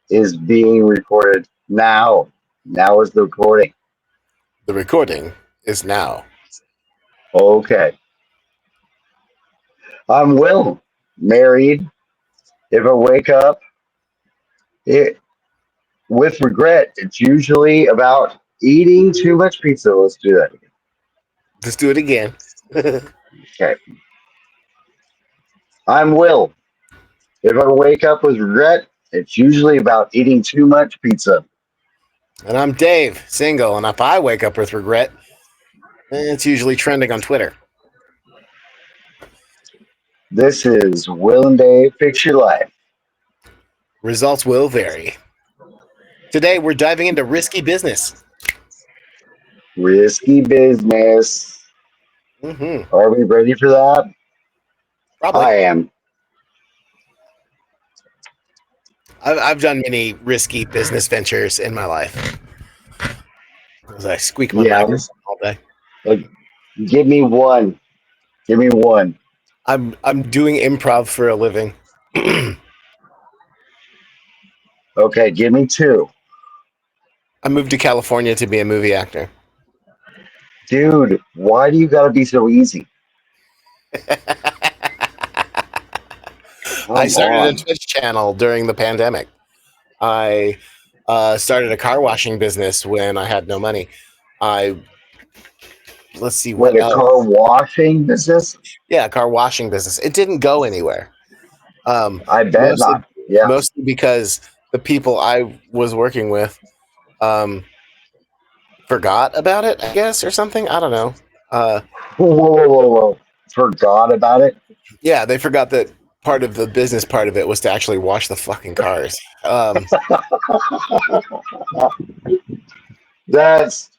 is being recorded now. Now is the recording. The recording is now. Okay. I'm Will, married. If I wake up it, with regret, it's usually about eating too much pizza. Let's do that again. Let's do it again. Okay. I'm Will. If I wake up with regret, it's usually about eating too much pizza. And I'm Dave, single, and if I wake up with regret, it's usually trending on Twitter. This is Will and Dave Fix Your Life. Results will vary. Today, we're diving into risky business. Risky business. Mm-hmm. Are we ready for that? Probably. I am. I've done many risky business ventures in my life. As I squeak my Yeah. microphone all day. Like, give me one. Give me one. I'm doing improv for a living. Okay, give me two. I moved to California to be a movie actor. Dude, why do you gotta be so easy? I Come started a on. Twitch channel during the pandemic. I started a car washing business when I had no money. Let's see Wait, what a else. car washing business? Yeah, a car washing business. It didn't go anywhere. I bet Mostly, not. Yeah. mostly because the people I was working with um, forgot about it, I guess, or something. I don't know. Uh, Whoa. Forgot about it? yeah, they forgot that part of the business part of it was to actually wash the fucking cars. That's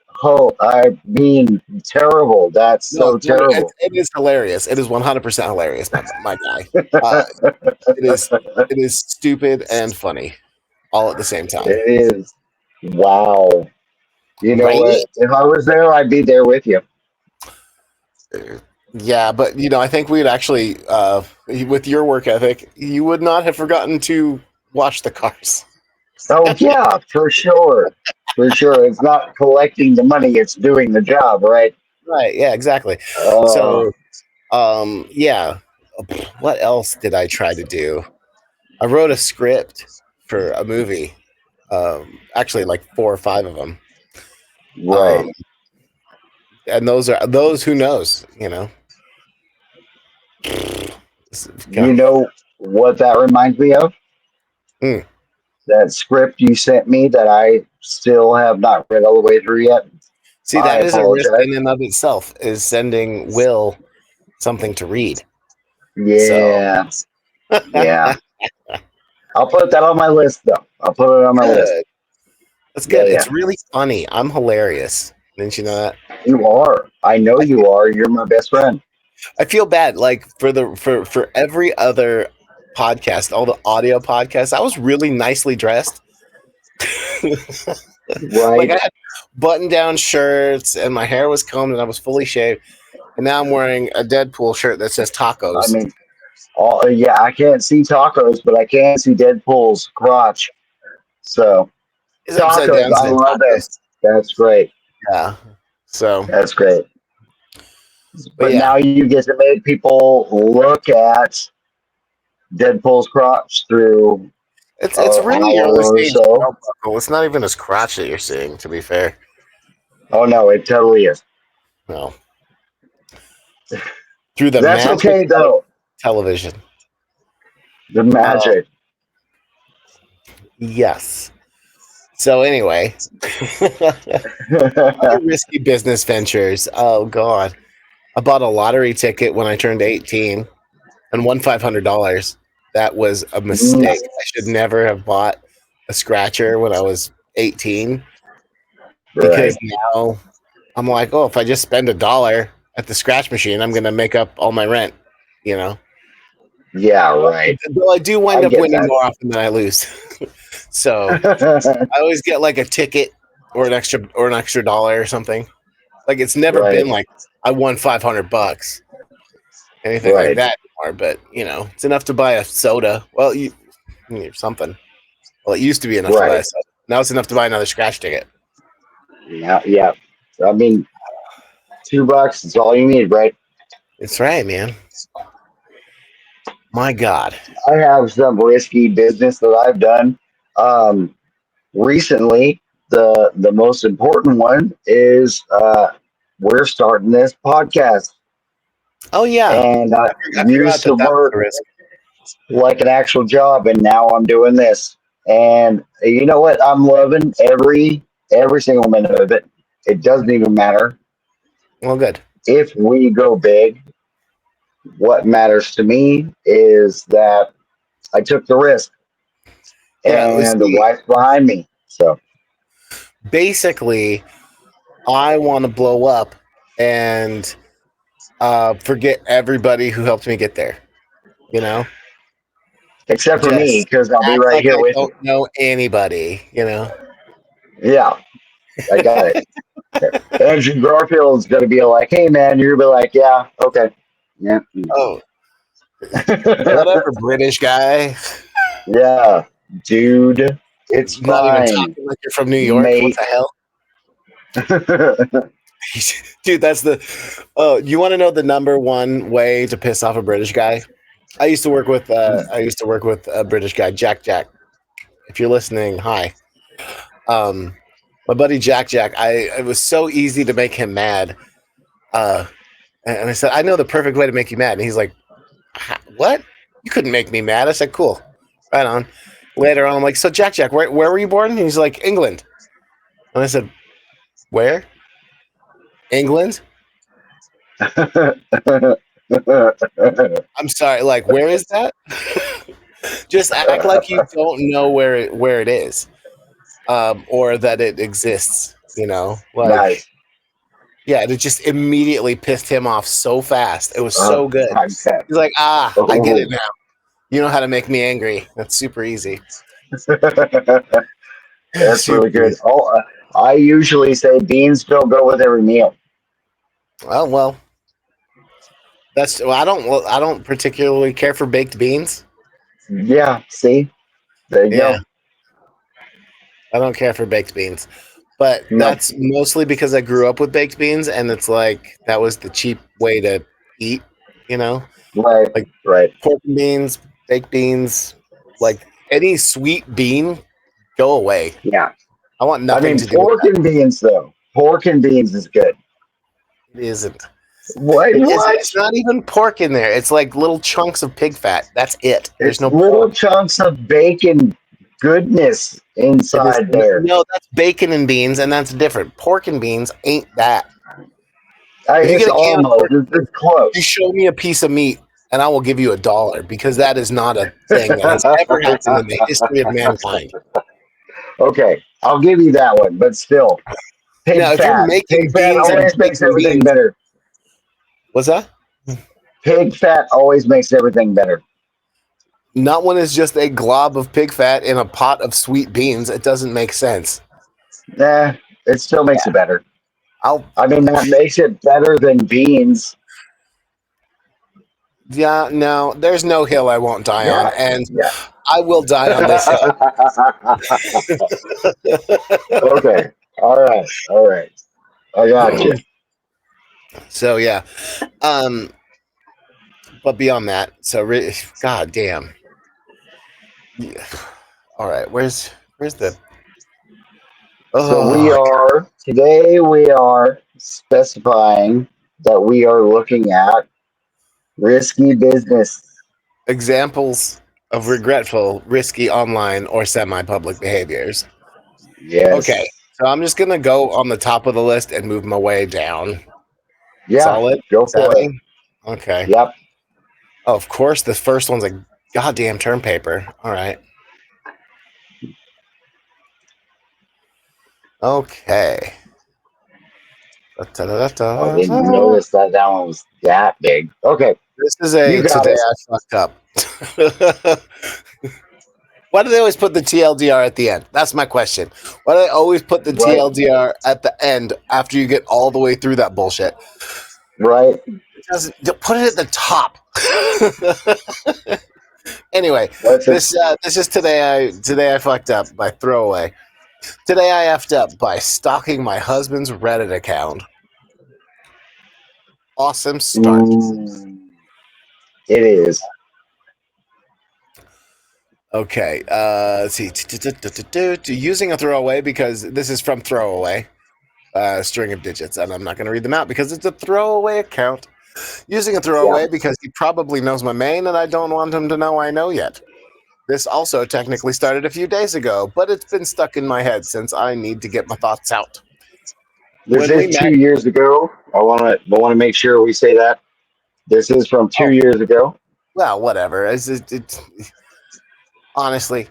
I mean terrible. That's No, so terrible. it is hilarious. It is 100% hilarious, my guy. Uh, it is it is stupid and funny all at the same time. It is. Wow. You know Right? what? If I was there, I'd be there with you. Yeah, but I think we'd actually, with your work ethic, you would not have forgotten to wash the cars. Oh yeah, for sure. For sure. It's not collecting the money, it's doing the job, right? Right? Yeah, exactly. Uh So, yeah. What else did I try to do? I wrote a script for a movie. Actually, like 4 or 5 of them. right. And those who knows, You know what that reminds me of? Mm. That script you sent me that I still have not read all the way through yet. See, I that is a risk apologize. in and of itself, is sending Will something to read. So Yeah. Yeah. I'll put that on my list though. I'll put it on my list. good. That's Yeah, good. yeah. It's really funny. I'm hilarious. Didn't you know that? You are. I know I you feel, are. You're my best friend. I feel bad. Like for every other podcast, all the audio podcasts, I was really nicely dressed. Like Right? I had button down shirts and my hair was combed and I was fully shaved. And now I'm wearing a Deadpool shirt that says I tacos. mean, yeah, I can't see tacos, but I can see Deadpool's crotch. So It's upside tacos, down I saying love it. tacos. That's great. Yeah. So, That's great. but But yeah, now you get to make people look at Deadpool's crotch through it's an really hour early or stage so. belt buckle. It's not even his crotch that you're seeing, to be fair. Oh no, it totally is. No. Through the That's magic okay of though. television. The Uh, magic. yes. So anyway, other risky business ventures. Oh God, I bought a lottery ticket when I turned 18 and won $500. That was a mistake. I should never have bought a scratcher when I was 18 because Right. now I'm like, oh, if I just spend $1 at the scratch machine, I'm gonna make up all my rent. You know. Yeah, right. Though I do wind I up get winning more often than I lose. So that. I always get like a ticket or an extra dollar or something. Like it's never Right. been like I won $500, anything like Right. that anymore. But it's enough to buy a soda. Well, you need something Well, it used to be enough to buy Right. a sub. Now it's enough to buy another scratch ticket. Yeah. Yeah. I mean, $2 is all you need, right? That's right, man. My God. I have some risky business that I've done. Um, Recently, the most important one is we're starting this podcast, Oh yeah, and I I used forgot to that that was the work risk. like an actual job, and now I'm doing this. And you know what? I'm loving every single minute of it. It doesn't even matter Well, good. if we go big. What matters to me is that I took the risk, Yeah. Let's and the see. wife's behind me. So Basically, I want to blow up and forget everybody who helped me get there. You know, except for me, just because I'll be act right like here I with you. don't know anybody. You know. Yeah, I got it. Andrew Garfield's going to be like, "Hey, man," you're going to be like, "Yeah, okay, yeah, Oh, whatever, British guy. yeah, dude, it's Not even fine, talking like you're from New York. What mate." the hell? Dude, that's the. Oh, you want to know the number one way to piss off a British guy? I used to work with. I used to work with a British guy, Jack. Jack, if you're listening, hi. Um, my buddy Jack. Jack. It was so easy to make him mad. Uh, and I said, I know the perfect way to make you mad. And he's like, what? You couldn't make me mad. I said, cool. Right on. Later on, I'm like, so Jack. Jack, where were you born? And he's like, England. And I said, where? England? I'm sorry, like where is that? Just act like you don't know where it is, or that it exists. You know, like Nice. yeah, it just immediately pissed him off so fast. It was so good. I bet. He's like, I get it Oh. now. You know how to make me angry. That's super easy. That's Super really good. easy. Oh, I usually say beans don't go with every meal. Well, that's well, I don't particularly care for baked beans. Yeah, see, there you Yeah, go. I don't care for baked beans. But No, that's mostly because I grew up with baked beans, and it's like that was the cheap way to eat, you know, right, like right. pork and beans, baked beans, like any sweet bean, go away. Yeah. I want I nothing mean, to do with pork that. and beans, though. Pork and beans is good. It isn't. What? It isn't. What? It's not even pork in there. It's like little chunks of pig fat. That's it. There's It's no little pork. chunks of bacon goodness It is inside there. no. That's bacon and beans, and that's different. Pork and beans ain't that. If you It's get a can of almost, pork and beans, it's you close. show me a piece of meat and I will give you $1 because that is not a thing that has ever happened in the history of mankind. Okay, I'll give you that one, but still, pig Now, if you're fat. Pig making fat beans and always makes baking everything beans, better. what's that? Pig fat always makes everything better. Not when it's just a glob of pig fat in a pot of sweet beans. It doesn't make sense. Nah, it still makes it better. I'll, I mean, that makes it better than beans. yeah, no, there's no hill I won't die on, Yeah, and yeah. I will die on this hill. Okay. All right. All right. I got you. So yeah, um, but beyond that, god damn. Yeah. All right, where's the So oh today we are specifying that we are looking at risky business. examples of regretful, risky online or semi-public behaviors. Okay, Yes. so I'm just gonna go on the top of the list and move my way down. Yeah. Solid, Go for it. savvy. Okay. Yep. Oh, of course, the first one's a goddamn term paper. All right. Okay. I didn't notice that that one was that big. Okay. This is You a got today it. I fucked up. Why do they always put the TLDR at the end? That's my question. Why do they always put the Right. TLDR at the end after you get all the way through that bullshit? Right. Put it at the top. Anyway, What's it? this is today I fucked up by throwaway. Today I effed up by stalking my husband's Reddit account. Awesome start. It is. Okay, let's see. Using a throwaway because this is from throwaway, string of digits, and I'm not going to read them out because it's a throwaway account. Using a Yeah. throwaway because he probably knows my main, and I don't want him to know I know yet. This also technically started a few days ago, but it's been stuck in my head since I need to get my thoughts out. This When we is met, 2 years ago. I want to make sure we say that. This is from two oh, years ago. well, whatever. It's honestly,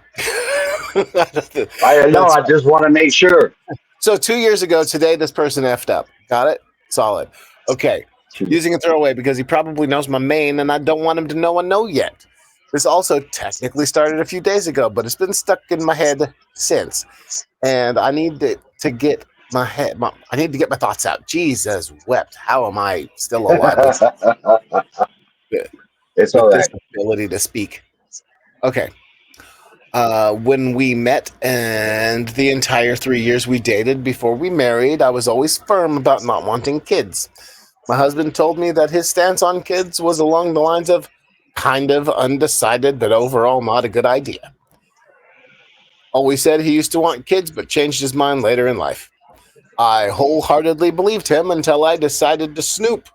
I know. that's I just want to make sure. so 2 years ago today. This person effed up. Got it? Solid. Okay. Using a throwaway because he probably knows my main, and I don't want him to know I know yet. This also technically started a few days ago, but it's been stuck in my head since, and I need to get I need to get my thoughts out. Jesus wept. How am I still alive with It's all this right. ability to speak? Okay. When we met and the entire 3 years we dated before we married, I was always firm about not wanting kids. My husband told me that his stance on kids was along the lines of kind of undecided, but overall not a good idea. Always said he used to want kids, but changed his mind later in life. I wholeheartedly believed him until I decided to snoop.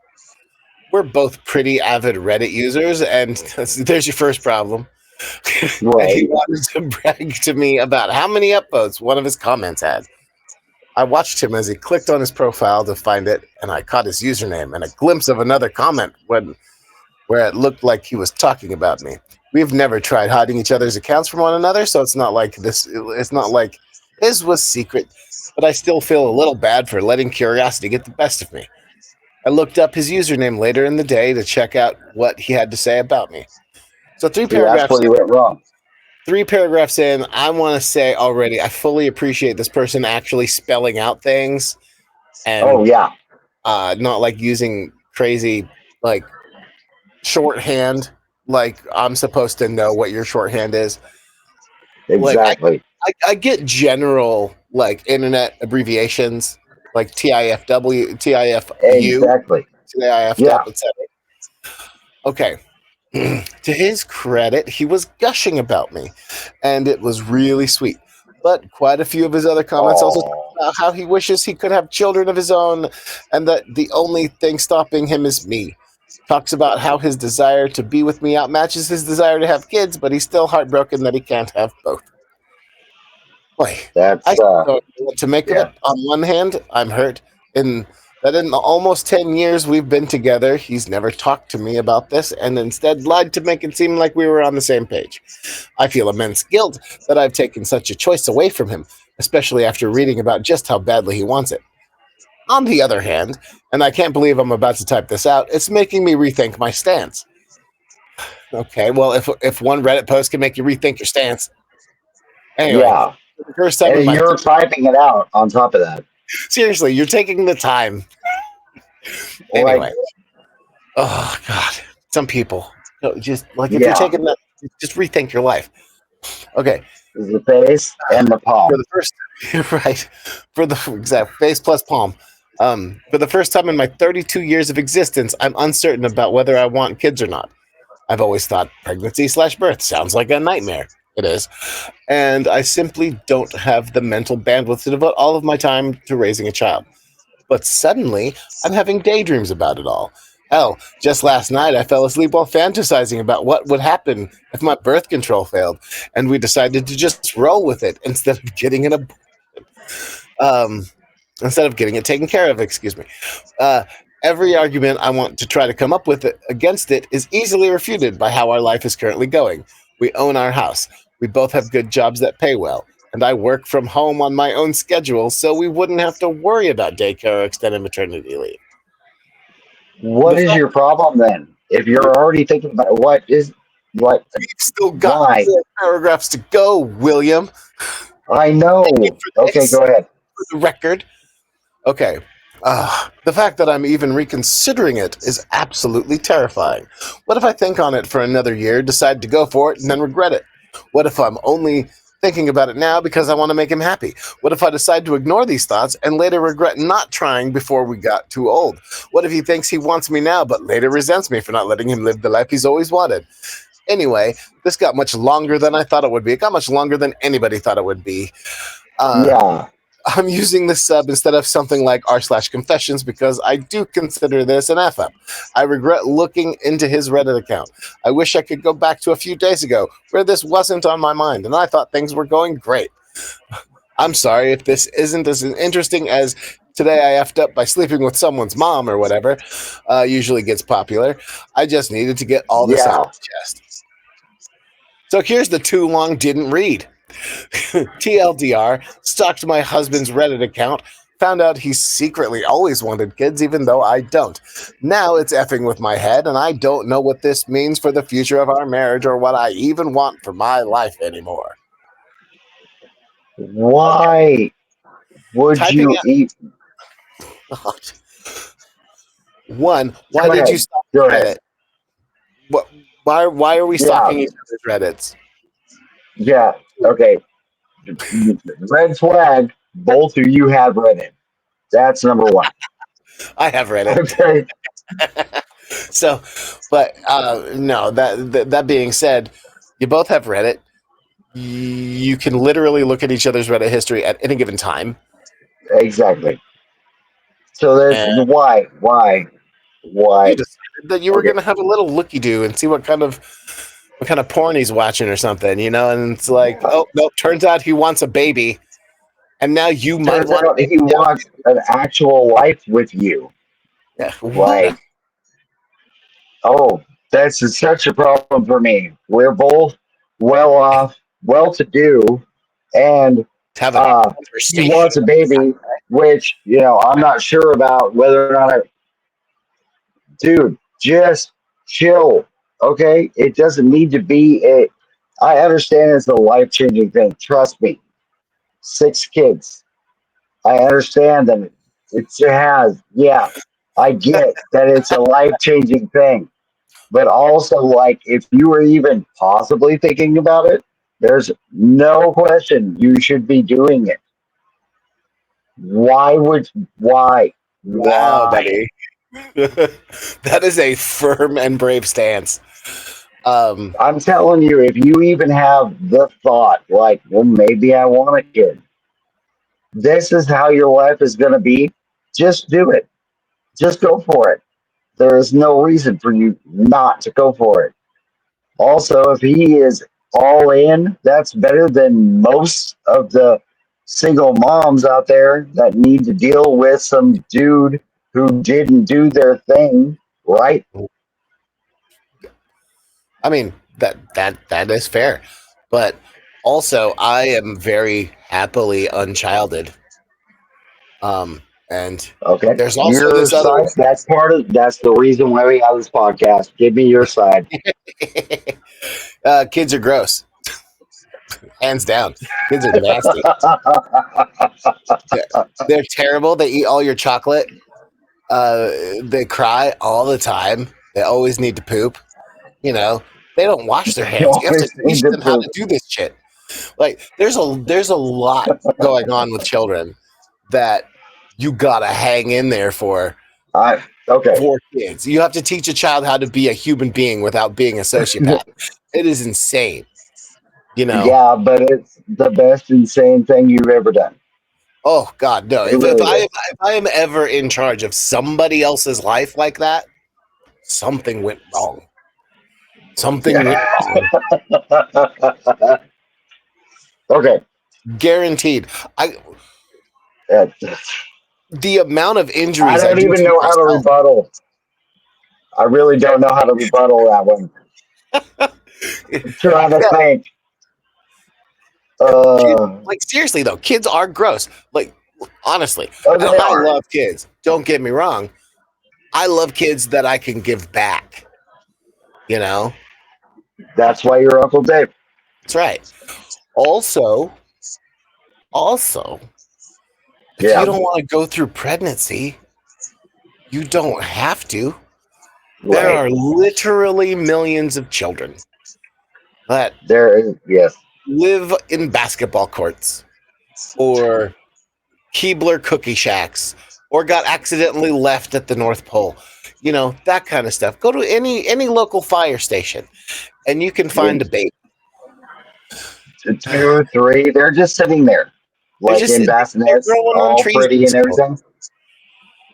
We're both pretty avid Reddit users, and there's your first problem. And he Right. wanted to brag to me about how many upvotes one of his comments had. I watched him as he clicked on his profile to find it, and I caught his username and a glimpse of another comment where it looked like he was talking about me. We've never tried hiding each other's accounts from one another, so it's not like his was secret, but I still feel a little bad for letting curiosity get the best of me. I looked up his username later in the day to check out what he had to say about me. So See, that's where you went wrong. 3 paragraphs in, I want to say already, I fully appreciate this person actually spelling out things Oh and yeah. not like using crazy like shorthand. Like I'm supposed to know what your shorthand is. Like Exactly. I get general like internet abbreviations like TIFW, TIFU, Exactly. TIF'd Yeah. up, etc. Okay. To his credit, he was gushing about me, and it was really sweet. But quite a few of his other comments also talk Oh, about how he wishes he could have children of his own, and that the only thing stopping him is me. Talks about how his desire to be with me outmatches his desire to have kids, but he's still heartbroken that he can't have both. Boy, I that's don't know what to make of it. yeah. On one hand, I'm hurt in that in the almost 10 years we've been together, he's never talked to me about this and instead lied to make it seem like we were on the same page. I feel immense guilt that I've taken such a choice away from him, especially after reading about just how badly he wants it. On the other hand, and I can't believe I'm about to type this out, it's making me rethink my stance. Okay, well, if one Reddit post can make you rethink your stance. Anyway, Yeah. for the first time in And my you're typing it out on top of that. seriously, you're taking the time. Like, Anyway, oh god, some people just like if you're yeah. taking that, just rethink your life. Okay, The face and the for palm. the first, right, for the exact face plus palm. For the first time in my 32 years of existence, I'm uncertain about whether I want kids or not. I've always thought pregnancy/birth sounds like a nightmare. It is, and I simply don't have the mental bandwidth to devote all of my time to raising a child. But suddenly, I'm having daydreams about it all. Hell, just last night I fell asleep while fantasizing about what would happen if my birth control failed, and we decided to just roll with it um, instead of getting it taken care of. Excuse me. Uh, every argument I want to try to come up with against it is easily refuted by how our life is currently going. We own our house. We both have good jobs that pay well, and I work from home on my own schedule, so we wouldn't have to worry about daycare or extended maternity leave. What The is fact your problem then? If that you're already thinking about what, we've still got why? 4 paragraphs to go, William. I Thank you know. for Okay, this, go ahead. for the record. Okay. The fact that I'm even reconsidering it is absolutely terrifying. What if I think on it for another year, decide to go for it, and then regret it? What if I'm only thinking about it now because I want to make him happy? What if I decide to ignore these thoughts and later regret not trying before we got too old? What if he thinks he wants me now but later resents me for not letting him live the life he's always wanted? Anyway, this got much longer than I thought it would be. It got much longer than anybody thought it would be. Yeah. I'm using this sub instead of something like r/confessions because I do consider this an F up. I regret looking into his Reddit account. I wish I could go back to a few days ago where this wasn't on my mind and I thought things were going great. I'm sorry if this isn't as interesting as today I effed up by sleeping with someone's mom or whatever. Usually gets popular. I just needed to get all this Yeah. off my chest. So here's the too long didn't read. TLDR, stalked my husband's Reddit account, found out he secretly always wanted kids, even though I don't. Now it's effing with my head, and I don't know what this means for the future of our marriage or what I even want for my life anymore. Why would Typing you eat? out. One, why Go did you ahead. stalk Go Reddit? ahead. What, why are we Yeah. stalking each other's Reddits? Yeah. Okay. Red flag. Both of you have Reddit. That's number one. I have Reddit. Okay. So, but no, that being said, you both have Reddit. You can literally look at each other's Reddit history at any given time. Exactly. So there's And why. you Why? decided that you were Okay. going to have a little looky do and see what kind of porn he's watching or something, and it's like, Yeah. oh no, turns out he wants a baby, and now you might Turns want out a he baby now too. wants an actual life with you. Yeah, what? Like, oh, that's such a problem for me. We're both well off, well to do, and Have a uh, he conversation. wants a baby, which, I'm not sure about whether or not dude, just chill. Okay? It doesn't need to be I understand it's a life changing thing. Trust me. 6 kids. I understand that it has. Yeah. I get that it's a life changing thing. But also, like, if you were even possibly thinking about it, there's no question you should be doing it. Why would, why? Wow, Why? buddy. That is a firm and brave stance. Um, I'm telling you, if you even have the thought, like, well, maybe I want a kid, this is how your life is going to be, just do it. Just go for it. There is no reason for you not to go for it. Also, if he is all in, that's better than most of the single moms out there that need to deal with some dude who didn't do their thing right. I mean that is fair, but also I am very happily unchilded. And Okay. there's also Your this other. side, that's the reason why we have this podcast. Give me your side. Kids are gross, hands down. Kids are nasty. They're, they're terrible. They eat all your chocolate. They cry all the time. They always need to poop. You know, they don't wash their You hands. You have to always need teach to them how to poop. do this shit. Like there's a lot going on with children that you gotta hang in there Okay. for kids. You have to teach a child how to be a human being without being a sociopath. It is insane. You know. Yeah, but it's the best insane thing you've ever done. Oh God, no! It If really I am is. if I am ever in charge of somebody else's life like that, something went wrong. Something went Yeah. wrong. Okay. Guaranteed. I Uh, the amount of I injuries I don't do even to know how to myself. rebuttal. I really don't know how to rebuttal that one. I'm trying to Yeah, think. kids, Uh, like seriously though, kids are gross. Like honestly, oh, and they I are. love kids. Don't get me wrong. I love kids that I can give back. You know, That's why you're Uncle Dave. that's right. Also, if you Yeah. don't want to go through pregnancy, You don't have to. There Right. are literally millions of children that There is, yes. live in basketball courts or Keebler cookie shacks or got accidentally left at the North Pole. You know, that kind of stuff. Go to any local fire station and you can find a baby. Two, three, they're just sitting there, like in They're bassinets, growing on all trees pretty and and stuff. everything.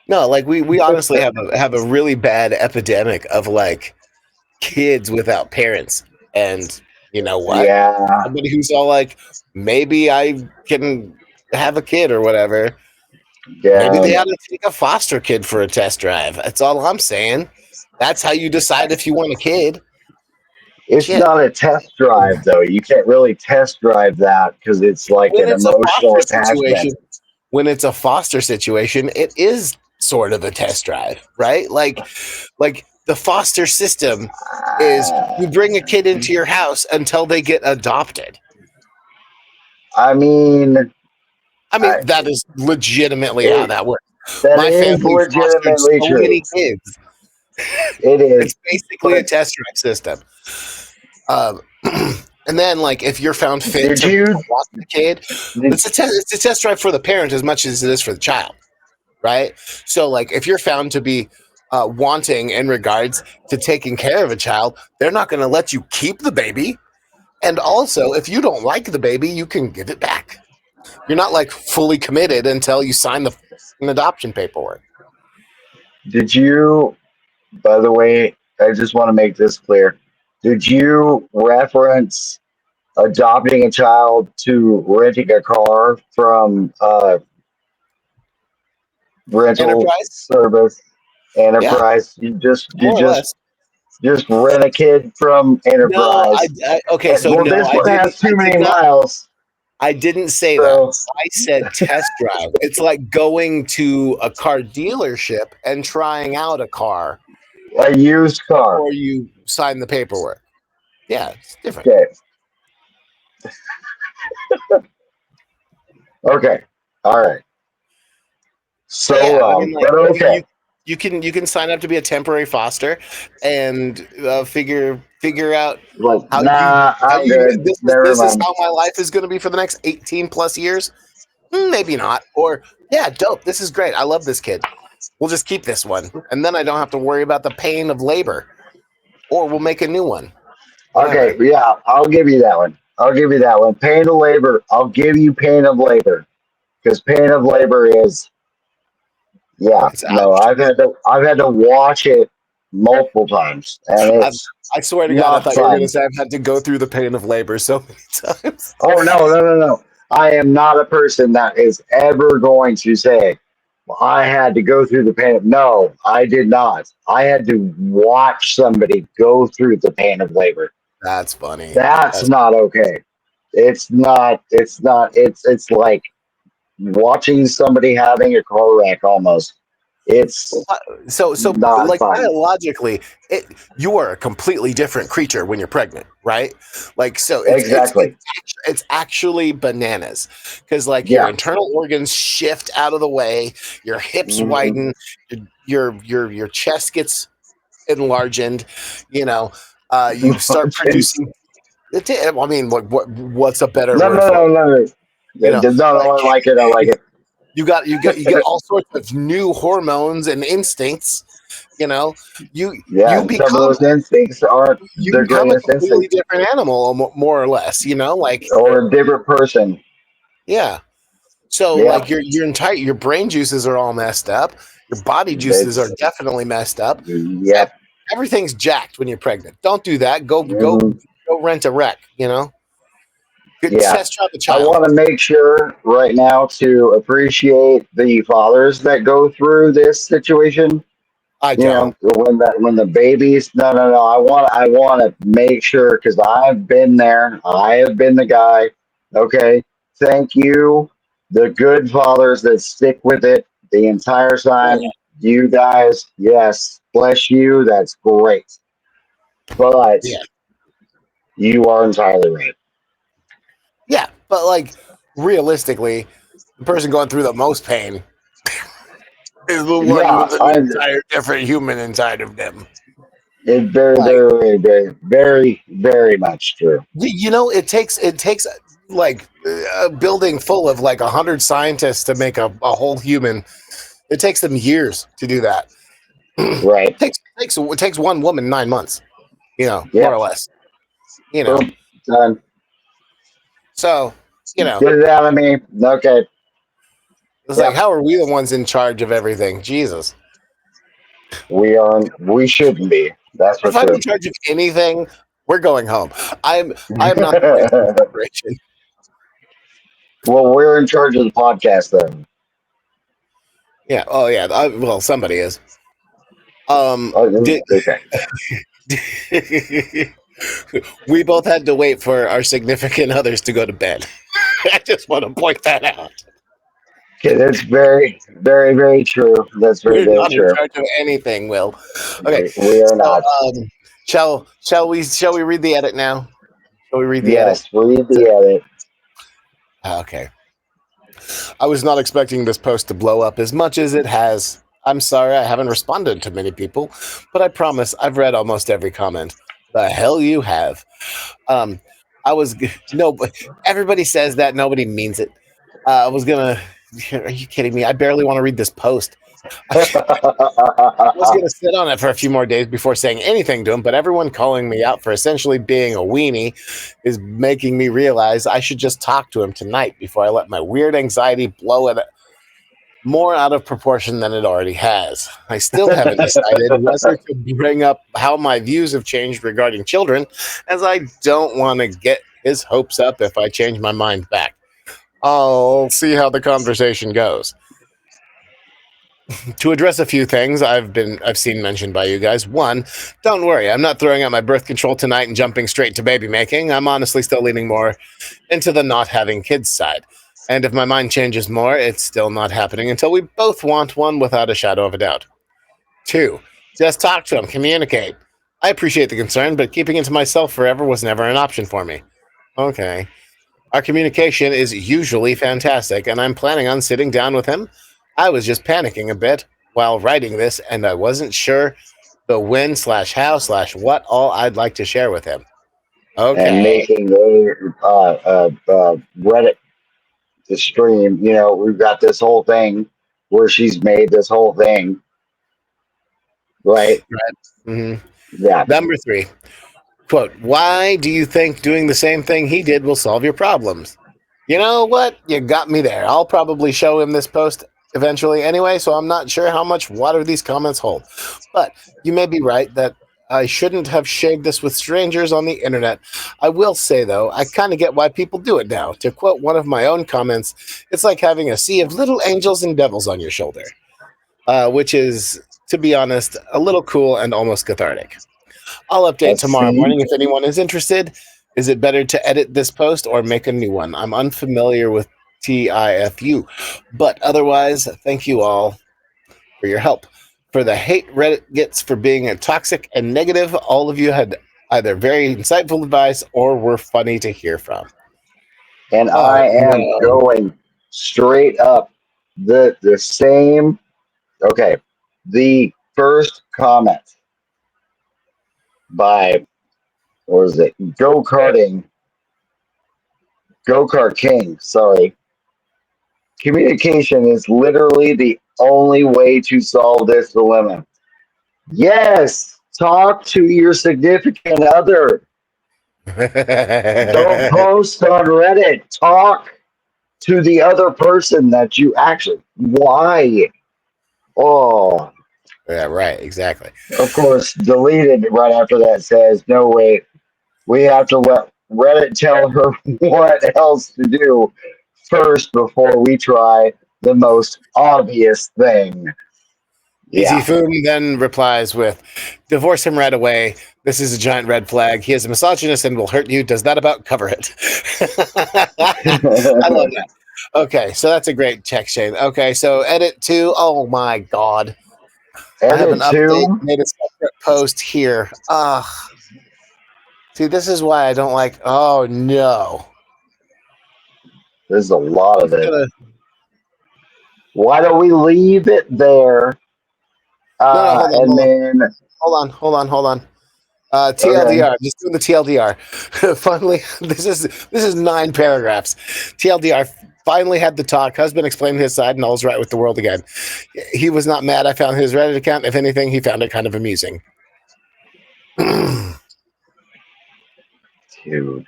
No, like we honestly have a really bad epidemic of like kids without parents. And you know what? Yeah, Somebody who's all like, maybe I can have a kid or whatever. Maybe yeah. they ought to take a foster kid for a test drive. That's all I'm saying. That's how you decide if you want a kid. It's Shit. not a test drive though. You can't really test drive that because it's like When an it's a emotional foster situation, attachment. it is sort of a test drive, right? Like the foster system is Uh, you bring a kid into your house until they get adopted. I mean, I mean, I, that is legitimately how it, that works. that My is family fostered legitimately so true. many kids. It is, It's basically a but test drive system. Um, and then, like, if you're found fit did to you? watch the kid, Did, it's a test drive for the parent as much as it is for the child, right? So, like, if you're found to be wanting in regards to taking care of a child, they're not going to let you keep the baby. And also, if you don't like the baby, you can give it back. You're not like fully committed until you sign the adoption paperwork. did you? By the way, I just want to make this clear. Did you reference adopting a child to renting a car from rental Enterprise, service yeah, Enterprise? You more or less. just rent a kid from No, Enterprise. okay, so Well, no, this one has I too did many not. miles, I didn't say that. so I said test drive. It's like going to a car dealership and trying out a car a used car. before you sign the paperwork. Yeah, it's different. Okay, okay, all right. But So yeah, I wrong, mean, like but okay. you can sign up to be a temporary foster and figure out Like, how nah, how I'm you good. Never this is mind. how my life is going to be for the next 18 plus years. Maybe not. Or yeah, dope. This is great. I love this kid. We'll just keep this one, and then I don't have to worry about the pain of labor. Or we'll make a new one. Okay, Whatever. yeah, I'll give you that one. I'll give you that one. Pain of labor. I'll give you pain of labor because pain of labor is, yeah, It's no, ouch. I've had to watch it multiple times, and I, it's I swear to God, I not thought you were going to fun. say I've had to go through the pain of labor so many times. Oh no! I am not a person that is ever going to say, "Well, I had to go through the pain of." No, I did not. I had to watch somebody go through the pain of labor. That's funny. That's That's not okay. It's not. It's not. It's like watching somebody having a car wreck almost. It's so not like fun. biologically, you are a completely different creature when you're pregnant, right? Like so, Exactly. it's actually bananas because like your Yeah. internal organs shift out of the way, your hips Mhm. widen, your chest gets enlarged, you know, you start Jeez. producing. I mean, what's a better No, word no, for no, it? no. You know, No, like I like it. I like it. you get all sorts of new hormones and instincts. You know, Yeah, you and some of become those instincts aren't you the become a greatest completely instincts, different animal, more or less. You know, like or a different person. yeah. So Yeah, like your entire your brain juices are all messed up. Your body juices are that's definitely messed up. yep. Everything's jacked when you're pregnant. Don't do that. Mhm. Go rent a wreck. You know, Yeah, test drive a I child. want to make sure right now to appreciate the fathers that go through this situation. I You know, don't. when the babies. No. I want to make sure because I've been there. I have been the guy. Okay, thank you, the good fathers that stick with it the entire Oh yeah, time. You guys, yes, bless you. That's great. But yeah, you are entirely right. yeah. But like realistically, the person going through the most pain is the one Yeah, with an entire different human inside of them. it's very, Like, very, very, very, very much true. you know, it takes like a building full of like 100 scientists to make a whole human. It takes them years to do that. Right. It takes one woman 9 months, more Yeah. or less. You know, Boom. Done. so Get it out of me. Okay. it's like, Yep. how are we the ones in charge of everything? Jesus. We are. We shouldn't be. That's for If I'm in sure. charge of anything, we're going home. I am not the brains of this corporation. Well, we're in charge of the podcast then. Yeah. Oh yeah. Well, somebody is. Did Okay. we both had to wait for our significant others to go to bed? I just want to point that out. Okay, that's very, very, very true. That's very, We're very not in true. charge of anything, Will. Okay. We are So, not. shall we read the edit now? Shall we read the edit? Yes, read the edit. Okay. I was not expecting this post to blow up as much as it has. I'm sorry I haven't responded to many people, but I promise I've read almost every comment. The hell you have. Um, I was no, but everybody says that, nobody means it. I was gonna. Are you kidding me? I barely want to read this post. I was going to sit on it for a few more days before saying anything to him, but everyone calling me out for essentially being a weenie is making me realize I should just talk to him tonight before I let my weird anxiety blow it more out of proportion than it already has. I still haven't decided whether to bring up how my views have changed regarding children, as I don't want to get his hopes up if I change my mind back. I'll see how the conversation goes. To address a few things I've seen mentioned by you guys. One, don't worry, I'm not throwing out my birth control tonight and jumping straight to baby making. I'm honestly still leaning more into the not having kids side. And if my mind changes more, it's still not happening until we both want one without a shadow of a doubt. Two, just talk to him, communicate. I appreciate the concern, but keeping it to myself forever was never an option for me. Okay. Our communication is usually fantastic, and I'm planning on sitting down with him. I was just panicking a bit while writing this, and I wasn't sure the when/how/what all I'd like to share with him. And Okay. making the Reddit the stream. We've got this whole thing where she's made this whole thing, right? Right. hmm Yeah. Number three, quote, why do you think doing the same thing he did will solve your problems? You know what? You got me there. I'll probably show him this post eventually anyway, so I'm not sure how much water these comments hold. But you may be right that I shouldn't have shared this with strangers on the internet. I will say, though, I kind of get why people do it now. To quote one of my own comments, it's like having a sea of little angels and devils on your shoulder, which is, to be honest, a little cool and almost cathartic. I'll update Let's tomorrow see. morning if anyone is interested. Is it better to edit this post or make a new one? I'm unfamiliar with TIFU, but otherwise, thank you all for your help. For the hate Reddit gets for being a toxic and negative, all of you had either very insightful advice or were funny to hear from. And Oh I am no. going straight up the same. Okay, the first comment by what was it? Go kart king. Sorry, communication is literally the only way to solve this dilemma. Yes, talk to your significant other. Don't Yeah, post on Reddit. Talk to the other person that you actually. Why? Oh, right, exactly. of course, deleted right after that says, no, wait, we have to let Reddit tell her what else to do first before we try the most obvious thing. Easy Yeah. Foom then replies with, divorce him right away. This is a giant red flag. He is a misogynist and will hurt you. Does that about cover it? I love that. Okay, so that's a great check, Shane. Okay, so edit two. Oh my God. I have an Edit update, two. made a separate post here. See, this is why I don't like. Oh no. There's a lot of It's it. gonna Why don't we leave it there? No, no, hold on, And hold on, then hold on. okay, TLDR, just doing the TLDR. Finally, this is 9 paragraphs. TLDR finally had the talk. Husband explained his side, and all's right with the world again. He was not mad. I found his Reddit account. If anything, he found it kind of amusing. dude.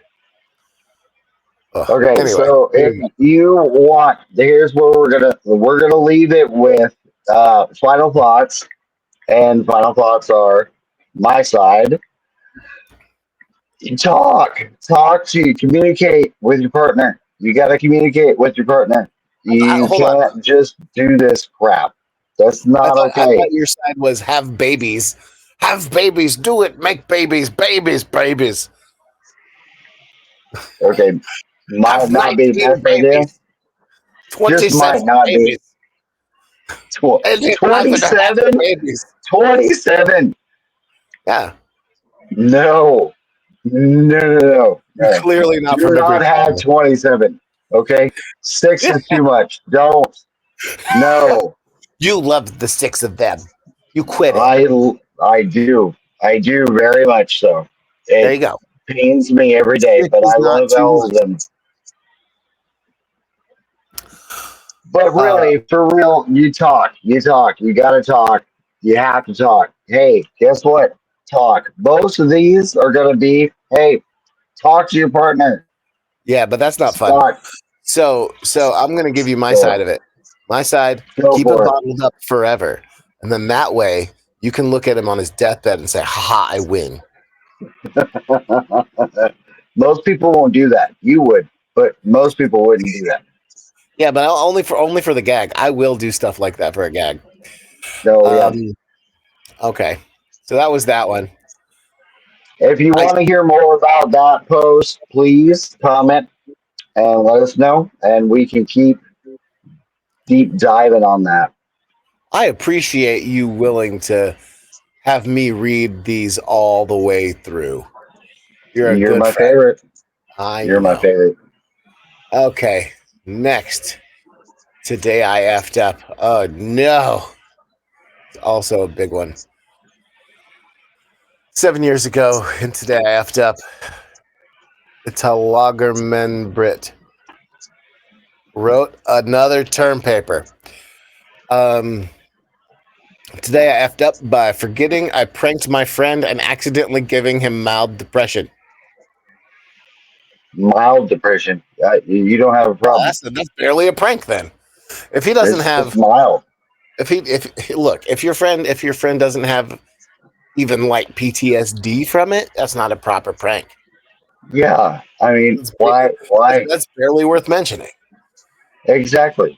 Ugh. Okay, Anyway, so there if you go. you want, here's where we're gonna leave it with final thoughts, and final thoughts are my side. You talk to you, communicate with your partner. You got to communicate with your partner. You Hold on. can't just do this crap. That's not I thought okay. your side was have babies. Have babies. Do it. Make babies. Babies. Babies. Okay, might Have not be the 19 best idea. babies. Just 27 might not be. babies. And his life and a half of 27? babies. 27? Yeah. No, You're no. clearly not Do from a not Greek have family. 27. Okay, six is too much. Don't. No, You loved the 6 of them. You quit it. I I do. I do very much so. There It you go. pains me every day, 6 but is I not love too all of much. them. But Uh, really, for real, you gotta talk, you have to talk. Hey, guess what? Talk. Most of these are gonna be, hey, talk to your partner. yeah, but that's not fun. Talk. So I'm going to give you my side Go, of it. My side, go keep it for bottled up forever. And then that way you can look at him on his deathbed and say, "Ha, I win." it. Most people won't do that. You would, but most people wouldn't do that. Yeah, but only for the gag. I will do stuff like that for a gag. So yeah. Um okay. So that was that one. If you I want to hear more about that post, please comment and let us know, and we can keep deep diving on that. I appreciate you willing to have me read these all the way through. You're a You're good my friend. favorite. I You're my know. favorite. Okay. Next. Today I effed up. Oh no. It's also a big one. 7 years ago, and today I effed up. It's how Lagerman Brit wrote another term paper. Um, Today I effed up by forgetting I pranked my friend and accidentally giving him mild depression. Mild depression. You don't have a Well, problem. that's barely a prank then. If he doesn't It's have, mild. if look, if your friend doesn't have even like PTSD from it, that's not a proper prank. Yeah. I mean, It's, why? Why? that's barely worth mentioning. Exactly.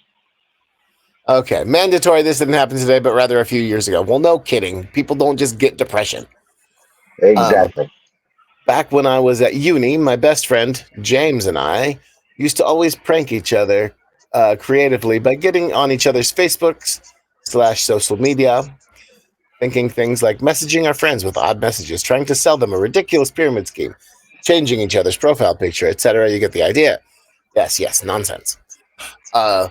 Okay, mandatory. This didn't happen today, but rather a few years ago. Well, no kidding. People don't just get depression. Um, Exactly. Back when I was at uni, my best friend James and I used to always prank each other creatively by getting on each other's Facebooks / social media, thinking things like messaging our friends with odd messages, trying to sell them a ridiculous pyramid scheme, changing each other's profile picture, etc. You get the idea. Yes, nonsense. Uh,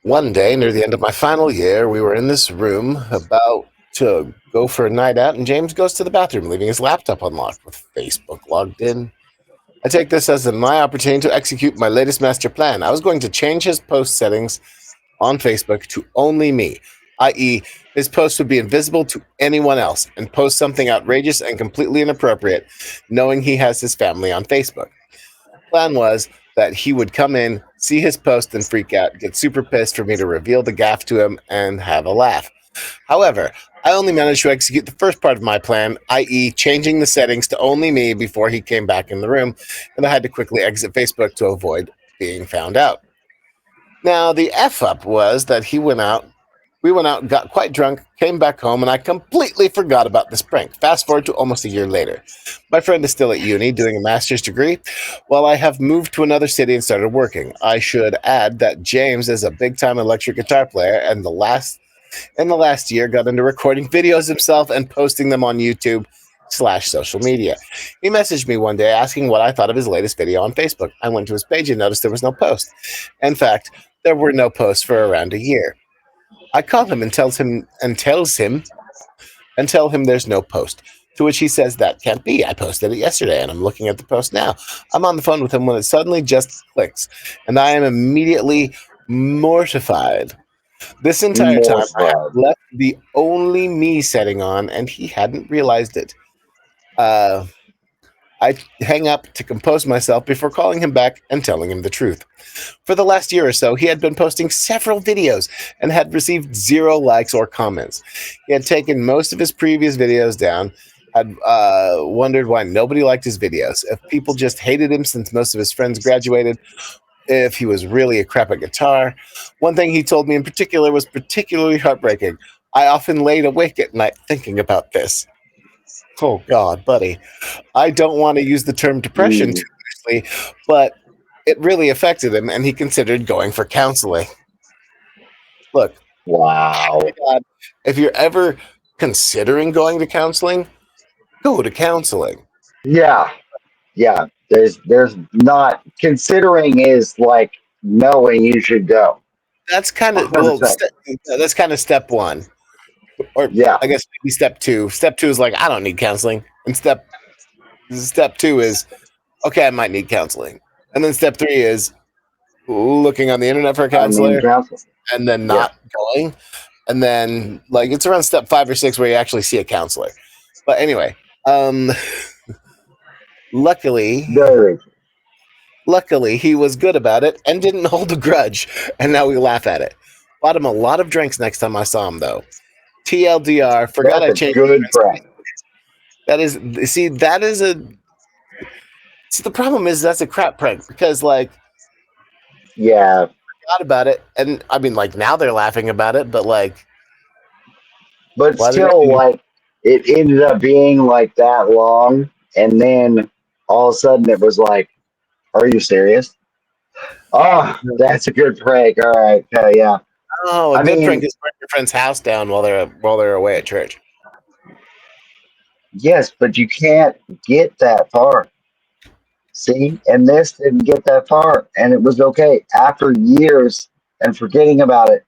One day, near the end of my final year, we were in this room about to go for a night out, and James goes to the bathroom, leaving his laptop unlocked with Facebook logged in. I take this as my opportunity to execute my latest master plan. I was going to change his post settings on Facebook to only me, i.e., his post would be invisible to anyone else, and post something outrageous and completely inappropriate, knowing he has his family on Facebook. Plan was that he would come in, see his post, and freak out, get super pissed for me to reveal the gaffe to him, and have a laugh. However, I only managed to execute the first part of my plan, i.e., changing the settings to only me before he came back in the room, and I had to quickly exit Facebook to avoid being found out. Now, the F up was that we went out, got quite drunk, came back home, and I completely forgot about this prank. Fast forward to almost a year later. My friend is still at uni doing a master's degree, while I have moved to another city and started working. I should add that James is a big time electric guitar player, and in the last year got into recording videos himself and posting them on YouTube / social media. He messaged me one day asking what I thought of his latest video on Facebook. I went to his page and noticed there was no post. In fact, there were no posts for around a year. I call him and tell him there's no post. To which he says that can't be. I posted it yesterday and I'm looking at the post now. I'm on the phone with him when it suddenly just clicks, and I am immediately mortified. This entire time I had Mortified. left the only me setting on and he hadn't realized it. Uh, I hang up to compose myself before calling him back and telling him the truth. For the last year or so, he had been posting several videos and had received 0 likes or comments. He had taken most of his previous videos down, had wondered why nobody liked his videos, if people just hated him since most of his friends graduated, if he was really a crap at guitar. One thing he told me in particular was particularly heartbreaking. I often laid awake at night thinking about this. Oh, God, buddy. I don't want to use the term depression too Mm, loosely, but it really affected him, and he considered going for counseling. Look, wow. God, if you're ever considering going to counseling, go to counseling. Yeah. Yeah. There's not considering is like knowing you should go. That's kind of 100%. that's kind of step one, or Yeah. I guess maybe step two. Step two is like I don't need counseling, and step two is okay, I might need counseling, and then step three is looking on the internet for a I mean, counselor counsel. and then Yeah. not going. And then like it's around step 5 or 6 where you actually see a counselor. But anyway, um luckily Very. luckily he was good about it and didn't hold a grudge, and now we laugh at it. Bought him a lot of drinks next time I saw him though. TLDR, forgot That's I a changed my good friend's. friend. That is see that is a see the problem is that's a crap prank because like Yeah. forgot about it, and I mean like now they're laughing about it, but like But why did still, I like, it ended up being like that long. And then all of a sudden it was like, are you serious? Oh, do that's a good prank. All right. Yeah. Oh, a I good prank mean, is burn your friend's house down while they're away at church. yes, but you can't get that far. See? And this didn't get that far. And it was okay after years and forgetting about it.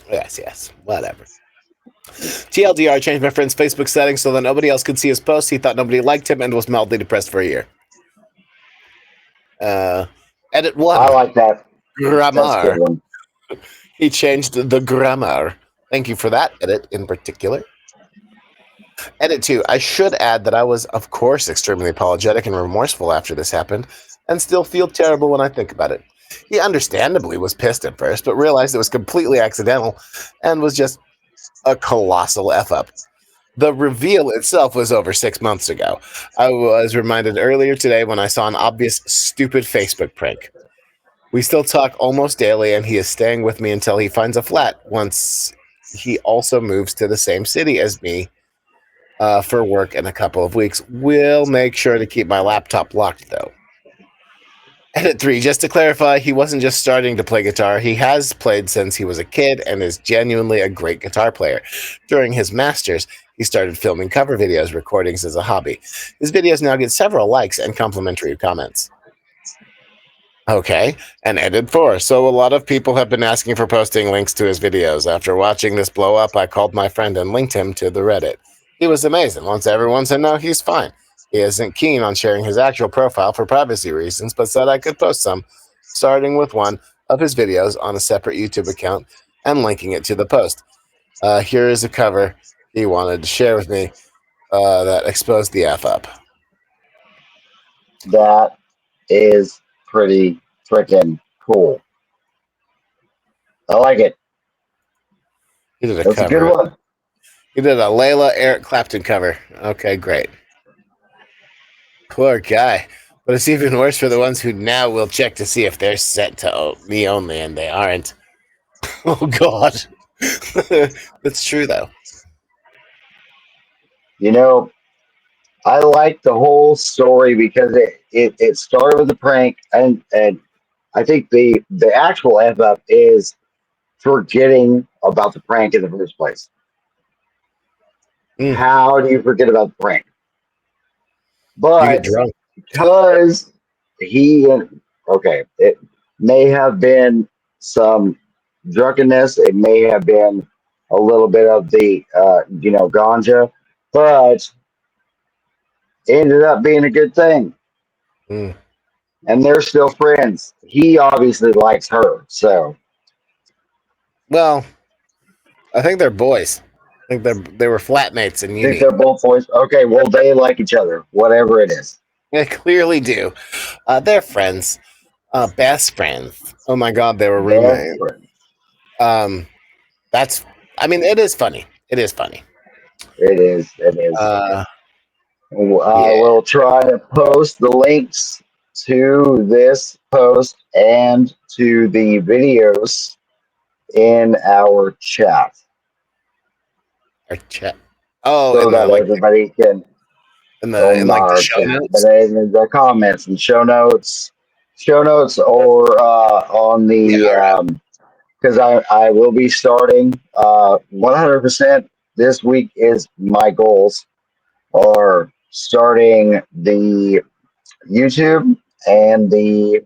Yes, yes, whatever. TLDR changed my friend's Facebook settings so that nobody else could see his posts. He thought nobody liked him and was mildly depressed for a year. Uh, edit I one, like that. That's a good grammar. one. He changed the grammar. Thank you for that edit in particular. Edit two. I should add that I was, of course, extremely apologetic and remorseful after this happened, and still feel terrible when I think about it. He understandably was pissed at first, but realized it was completely accidental and was just a colossal F up. The reveal itself was over 6 months ago. I was reminded earlier today when I saw an obvious, stupid Facebook prank. We still talk almost daily, and he is staying with me until he finds a flat once he also moves to the same city as me for work in a couple of weeks. We'll make sure to keep my laptop locked, though. Edit 3, just to clarify, he wasn't just starting to play guitar. He has played since he was a kid and is genuinely a great guitar player. During his masters, he started filming cover videos, recordings as a hobby. His videos now get several likes and complimentary comments. Okay, and edit 4. So a lot of people have been asking for posting links to his videos. After watching this blow up, I called my friend and linked him to the Reddit. He was amazing. Once everyone said no, he's fine. He isn't keen on sharing his actual profile for privacy reasons, but said I could post some, starting with one of his videos on a separate YouTube account and linking it to the post. Here is a cover he wanted to share with me that exposed the F up. That is pretty freaking cool. I like it. He did a That's a good cover. one. He did a Layla Eric Clapton cover. Okay, great. Poor guy. But it's even worse for the ones who now will check to see if they're set to me only and they aren't. Oh, God. That's true, though. You know, I like the whole story because it started with a prank, and I think the actual F up is forgetting about the prank in the first place. Mm, How do you forget about the prank? you get But drunk. because he, okay, it may have been some drunkenness. It may have been a little bit of the ganja, but it ended up being a good thing. Mm. And they're still friends. He obviously likes her, so Well, I think they're boys. I think they were flatmates in I think uni. they're both boys. Okay, well they like each other, whatever it is. They clearly do. They're friends, best friends. Oh my god, they were Best roommates. friends. Um, that's. I mean, it is funny. It is funny. It is. It is. Uh, I yeah. will try to post the links to this post and to the videos in our chat Or chat. Oh, so that everybody can in on like the our show chat, but notes. in the comments and show notes, or on Yeah. the All right. because I will be starting 100% this week is my goals are starting the YouTube and the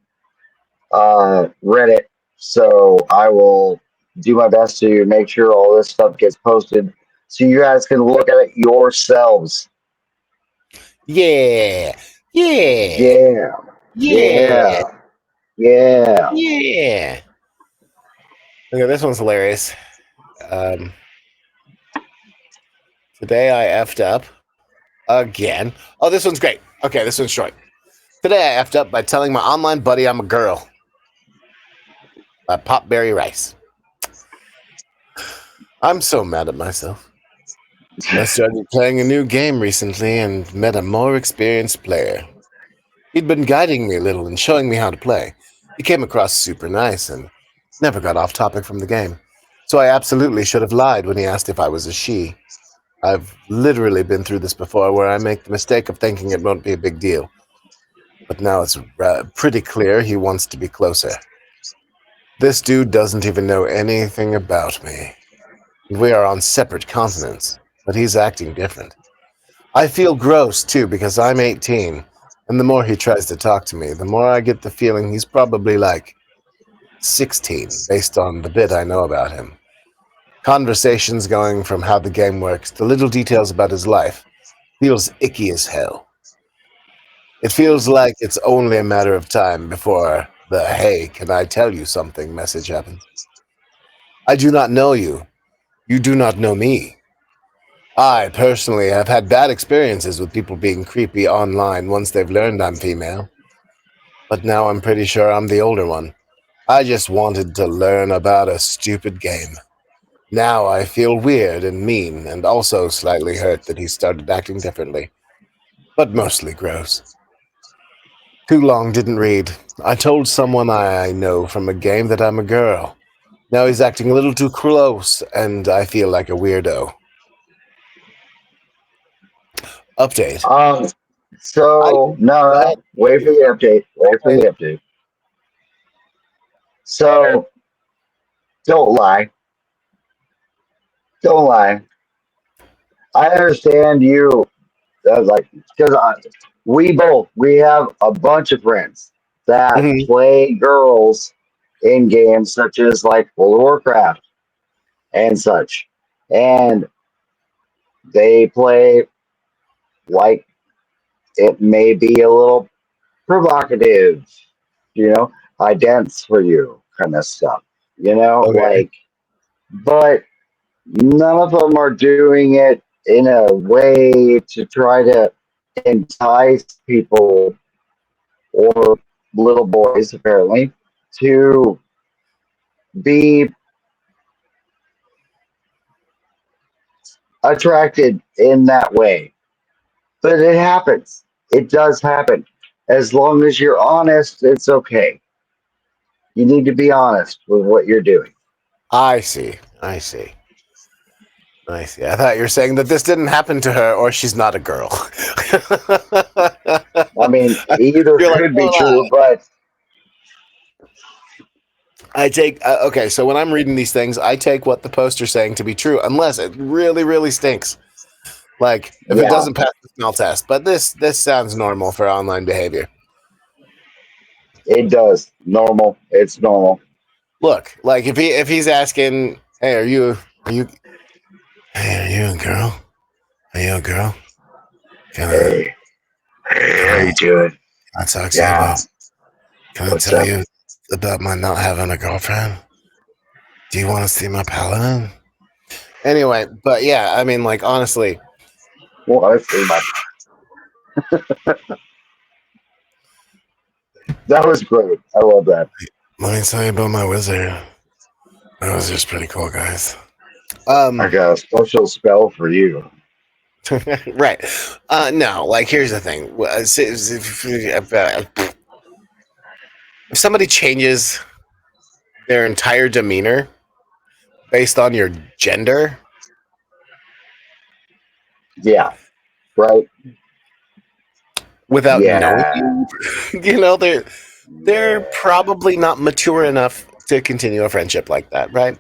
Reddit. So I will do my best to make sure all this stuff gets posted so you guys can look at it yourselves. Yeah. Yeah. Yeah, Yeah. yeah, yeah. Yeah. Okay, this one's hilarious. Um, today I effed up again. Oh, this one's great. Okay, this one's short. Today I effed up by telling my online buddy I'm a girl. Popberry rice. I'm so mad at myself. I started playing a new game recently and met a more experienced player. He'd been guiding me a little and showing me how to play. He came across super nice and never got off topic from the game. So I absolutely should have lied when he asked if I was a she. I've literally been through this before where I make the mistake of thinking it won't be a big deal. But now it's pretty clear he wants to be closer. This dude doesn't even know anything about me. We are on separate continents, but he's acting different. I feel gross too because I'm 18, and the more he tries to talk to me, the more I get the feeling he's probably like 16 based on the bit I know about him. Conversations going from how the game works to little details about his life feels icky as hell. It feels like it's only a matter of time before the "hey, can I tell you something" message happens. I do not know you. You do not know me. I personally have had bad experiences with people being creepy online once they've learned I'm female. But now I'm pretty sure I'm the older one. I just wanted to learn about a stupid game. Now I feel weird and mean and also slightly hurt that he started acting differently, but mostly gross. Too long didn't read. I told someone I know from a game that I'm a girl. Now he's acting a little too close, and I feel like a weirdo. Update. Um. I So no, go ahead. no. Wait for the update. Wait for the update. So don't lie. Don't lie. I understand you. Like because we have a bunch of friends that Mhm. play girls in games such as like World of Warcraft and such, and they play like it may be a little provocative, you know, I dance for you kind of stuff, Okay. like, but none of them are doing it in a way to try to entice people or little boys, apparently, to be attracted in that way. But it happens. It does happen. As long as you're honest, it's okay. You need to be honest with what you're doing. I see. I see. I see. I thought you were saying that this didn't happen to her or she's not a girl. I mean, either You're like, could be hold true, on. but I take, okay, so when I'm reading these things, I take what the poster's saying to be true, unless it really, really stinks. Like, if it yeah, doesn't pass the smell test. But this sounds normal for online behavior. it does. Normal. It's normal. look, like if he's asking, hey, are you hey, are you a girl? Are you a girl? Can I Hey, hey, can how I you doing? can I talk to you Yeah, about can I what's tell up? you about my not having a girlfriend? Do you want to see my paladin? Anyway, but yeah, I mean, like honestly, Well, I see my. That was great. I love that. let me tell you about my wizard. My wizard's pretty cool, guys. I Um, got a special spell for you. right. No, like here's the thing. If somebody changes their entire demeanor based on your gender Yeah, right. without knowing Yeah, you, they're probably not mature enough to continue a friendship like that, right?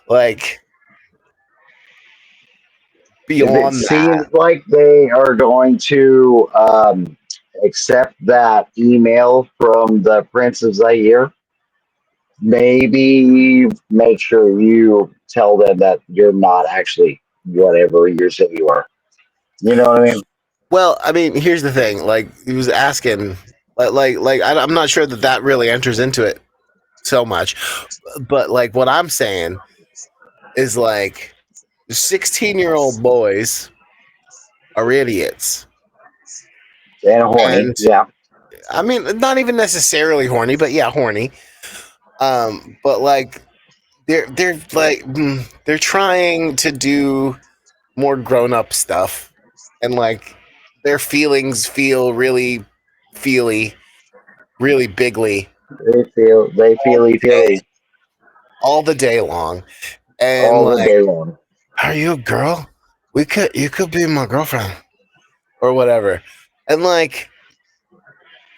Like if it beyond that. seems like they are going to accept that email from the Prince of Zaire, maybe make sure you tell them that you're not actually whatever you say you are. You know what I mean? Well, I mean, here's the thing. Like he was asking, I'm not sure that that really enters into it so much, but like what I'm saying is like 16-year-old boys are idiots. And horny. And Yeah. I mean, not even necessarily horny, but yeah, horny. But like they're like they're trying to do more grown up stuff, and like their feelings feel really feely, really bigly They day, feely all the day long. And all the like, day long. are you a girl? You could be my girlfriend or whatever. And like,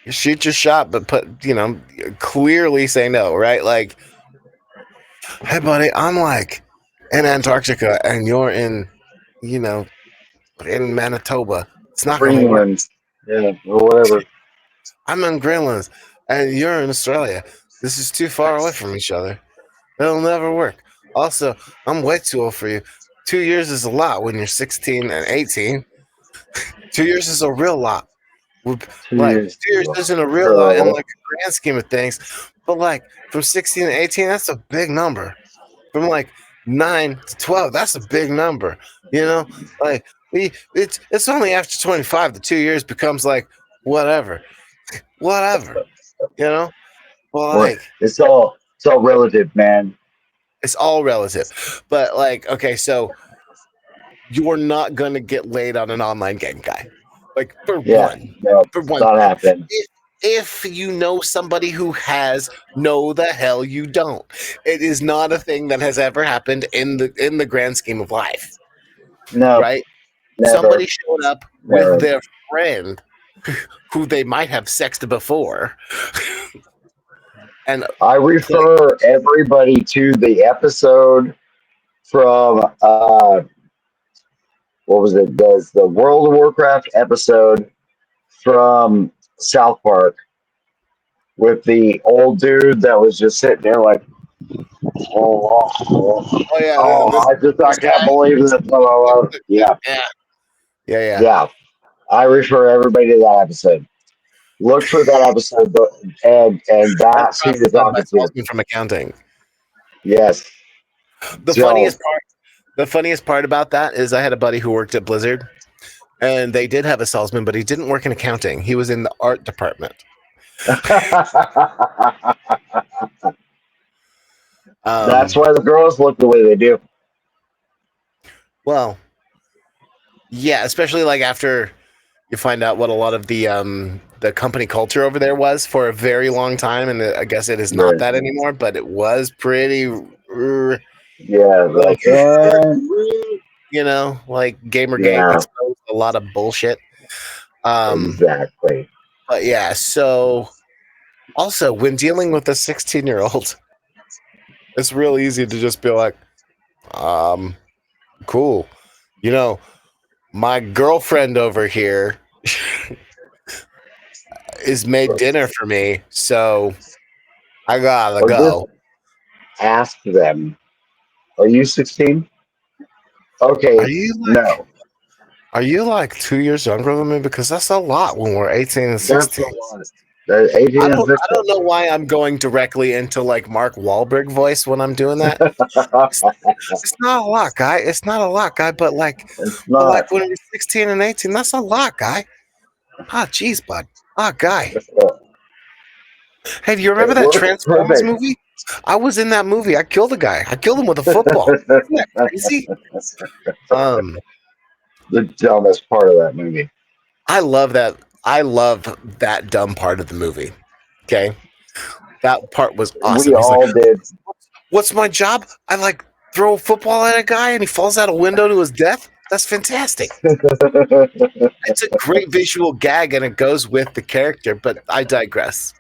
you shoot your shot, but clearly say no, right? Like, hey, buddy, I'm like in Antarctica and you're you know, in Manitoba. It's not going to work. Greenland. Yeah, or whatever. I'm in Greenland and you're in Australia. This is too far away from each other. It'll never work. Also, I'm way too old for you. 2 years is a lot when you're 16 and 18. 2 years is a real lot. Two Like, years. 2 years isn't a real lot in Girl. like a grand scheme of things. But like from 16 to 18, that's a big number. From like 9 to 12, that's a big number. You know, like it's only after 25 the 2 years becomes like whatever, whatever. You know, well, like It's all relative, man. it's all relative. But like, okay, so you're not gonna get laid on an online game, guy. Like Yeah. No, for it's one not thing, happening. if you know somebody who has, no, the hell you don't. It is not a thing that has ever happened in the grand scheme of life, No, right? never. Somebody showed up with Never. their friend who they might have sexed before, and I like, refer everybody to the episode from what was it? The World of Warcraft episode from South Park with the old dude that was just sitting there like, oh yeah, oh, I this can't guy, believe this. Blah, blah, blah. Yeah, yeah, yeah. yeah. I refer everybody to that episode. Look for that episode, and That's that's who probably you're done by talking to. salesman from accounting. Yes. The So funniest part, the funniest part about that is I had a buddy who worked at Blizzard, and they did have a salesman, but he didn't work in accounting. He was in the art department. that's Um, why the girls look the way they do. well, yeah, especially like after you find out what a lot of the company culture over there was for a very long time, and I guess it is not Right. that anymore, but it was pretty, Yeah, like, like, like Gamergate yeah, exposed a lot of bullshit. Um, exactly. but yeah, so also when dealing with a 16-year-old, it's real easy to just be like, um, cool. You know, my girlfriend over here is made dinner for me, so I gotta Or just go. ask them, "Are you 16?" Are Okay, you like no. are you like 2 years younger than me? Because that's a lot when we're 18 and That's a 16. lot. 18 and I don't 16. know why I'm going directly into like Mark Wahlberg voice when I'm doing that. It's, it's not a lot, guy. It's not a lot, guy. It's But like not. when we're 16 and 18, that's a lot, guy. Ah, jeez, bud. Ah, guy. Hey, do you remember It that works Transformers perfect. movie? I was in that movie. I killed a guy. I killed him with a football. Isn't that crazy? Um, The dumbest part of that movie. I love that. I love that dumb part of the movie. Okay, that part was We awesome. He's like, all did. "What's my job? I like throw a football at a guy and he falls out a window to his death. That's fantastic. It's a great visual gag and it goes with the character." But I digress.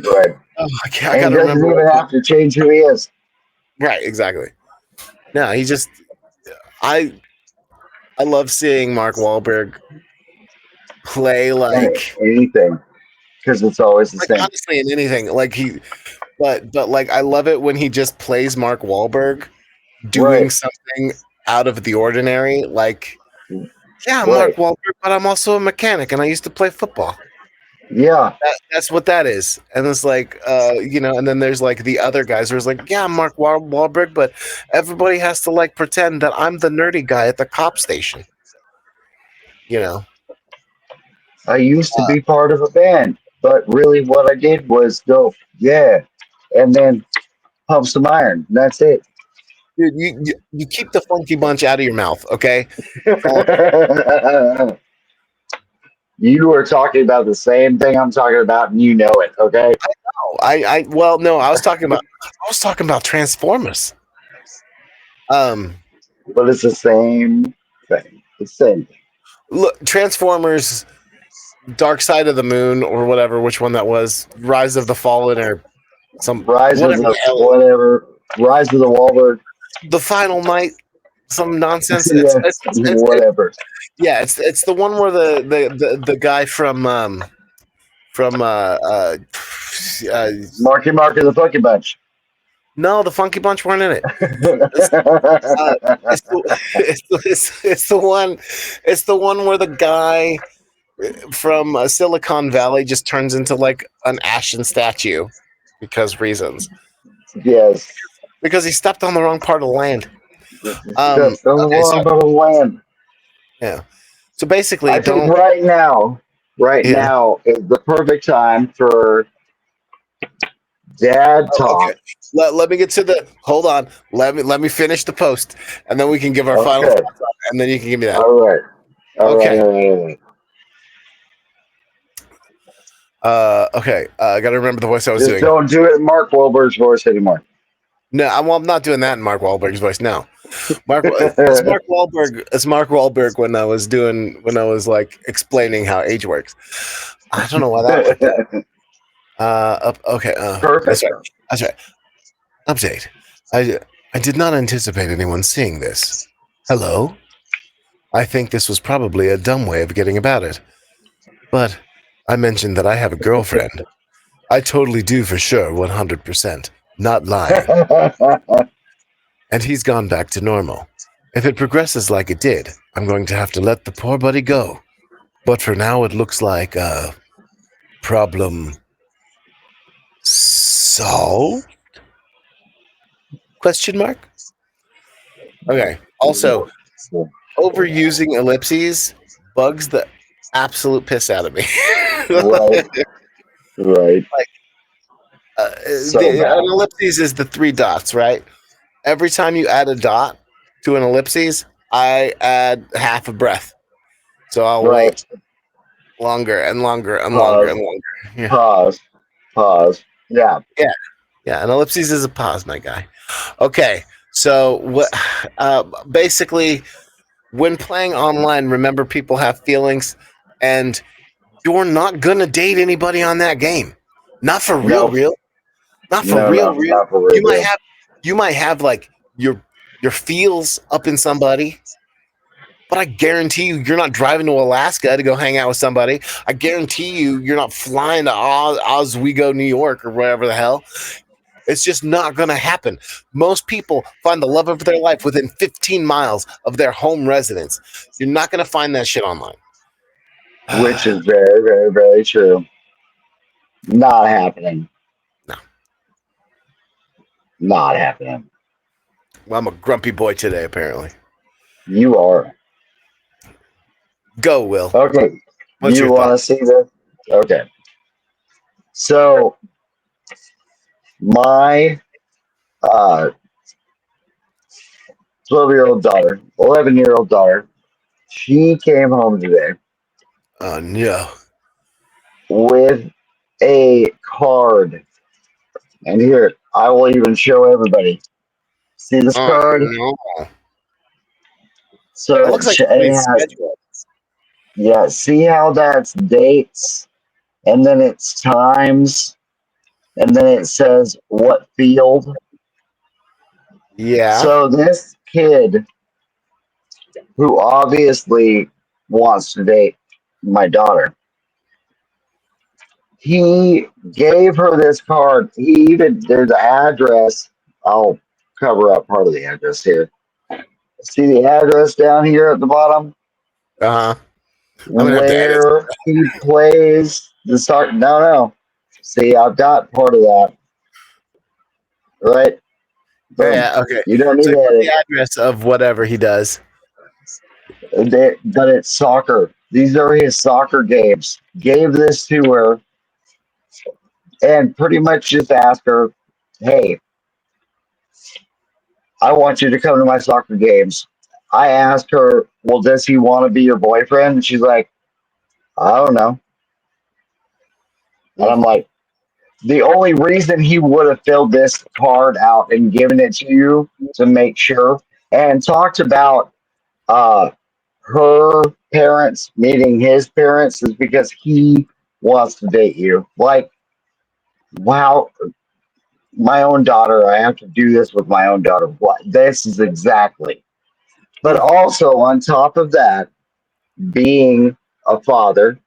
Right. Oh, I And got he to doesn't remember even what. have to change who he is. Right, exactly. No, he just. I I love seeing Mark Wahlberg play Anything. Because it's always the like same. honestly in anything. But like I love it when he just plays Mark Wahlberg doing Right. something out of the ordinary. Like, yeah, I'm Mark Right. Wahlberg, but I'm also a mechanic and I used to play football. Yeah. That's what that is. And it's like, and then there's like the other guys who's like, yeah, I'm Mark Wahlberg, but everybody has to like pretend that I'm the nerdy guy at the cop station. You know, I used to be part of a band. But really, what I did was go, yeah. And then pump some iron. And that's it. dude, you keep the funky bunch out of your mouth, okay? You are talking about the same thing I'm talking about, and you know it, okay? Oh, well, no, I was talking about Transformers. Um, But it's the same thing. The same thing. look, Transformers, Dark Side of the Moon, or whatever, which one that was, Rise of the Fallen, or some Rise of whatever the the hell, whatever. Rise of the Wahlberg. the Final Night, some nonsense. Yes, whatever. Yeah, it's the one where the guy from uh, Marky Mark of the Funky Bunch. no, the Funky Bunch weren't in it. It's, it's, the, it's the one where the guy from Silicon Valley just turns into like an ashen statue because reasons. Yes. Because he stepped on the wrong part of the land. That's on the Okay, so wrong part of the land. yeah. So basically, I think don't. right Yeah. now is the perfect time for dad Oh, okay. talk. Let me get to the. Hold on. Let me finish the post, and then we can give our final Okay. thoughts, and then you can give me that. All right. All right. Okay. All right. All right. Okay. I got to remember the voice I was Just doing. don't do it in Mark Wahlberg's voice anymore. No, I'm not doing that in Mark Wahlberg's voice. No, it's Mark Wahlberg. It's Mark Wahlberg when I was like explaining how age works. I don't know why that worked out. Okay. That's Perfect. right. That's right. Update. I did not anticipate anyone seeing this. Hello. I think this was probably a dumb way of getting about it, but I mentioned that I have a girlfriend. I totally do for sure, 100%. Not lying. And he's gone back to normal. If it progresses like it did, I'm going to have to let the poor buddy go. But for now, it looks like problem solved? Question mark. Okay. Also, overusing ellipses bugs the absolute piss out of me. Right. Right. Like So an bad. ellipses is the three dots, right? Every time you add a dot to an ellipses, I add half a breath. So I'll wait Right. longer and longer and longer and Pause. longer. Yeah. Pause. Pause. Yeah. Yeah. Yeah. An ellipses is a pause, my guy. Okay. So what basically when playing online, remember people have feelings and you're not gonna date anybody on that game. Not for real, No. real. Not for No. real, No. real. Not for real. You might Real. have like your feels up in somebody, but I guarantee you're not driving to Alaska to go hang out with somebody. I guarantee you're not flying to Oswego, New York, or wherever the hell. It's just not going to happen. Most people find the love of their life within 15 miles of their home residence. You're not going to find that shit online. Which is very, very, very true. Not happening. No. Not happening. Well, I'm a grumpy boy today, apparently. You are. Go, Will. Okay. What's You your want thought? to see this? Okay. So, my 12-year-old daughter, 11-year-old daughter, she came home today Oh, no. with a card. And here, I will even show everybody. See this Oh, card? no. So It looks like it somebody's has, schedule. yeah, see how that's dates and then it's times and then it says what field. Yeah. So this kid who obviously wants to date my daughter, he gave her this card. He even, there's the address. I'll cover up part of the address here. See the address down here at the bottom Uh huh. I'm going to have to edit. where he plays the soccer. No, no. See, I've got part of that. Right? Boom. Yeah, okay. You don't So need he to put the edit. address of whatever he does. But it's soccer. These are his soccer games. Gave this to her and pretty much just asked her, hey, I want you to come to my soccer games. I asked her, well, does he want to be your boyfriend? And she's like, I don't know. And I'm like, the only reason he would have filled this card out and given it to you to make sure and talked about uh, her parents meeting his parents is because he wants to date you. Like, wow, my own daughter, I have to do this with my own daughter. What? This is exactly. But Hmm. also, on top of that, being a father,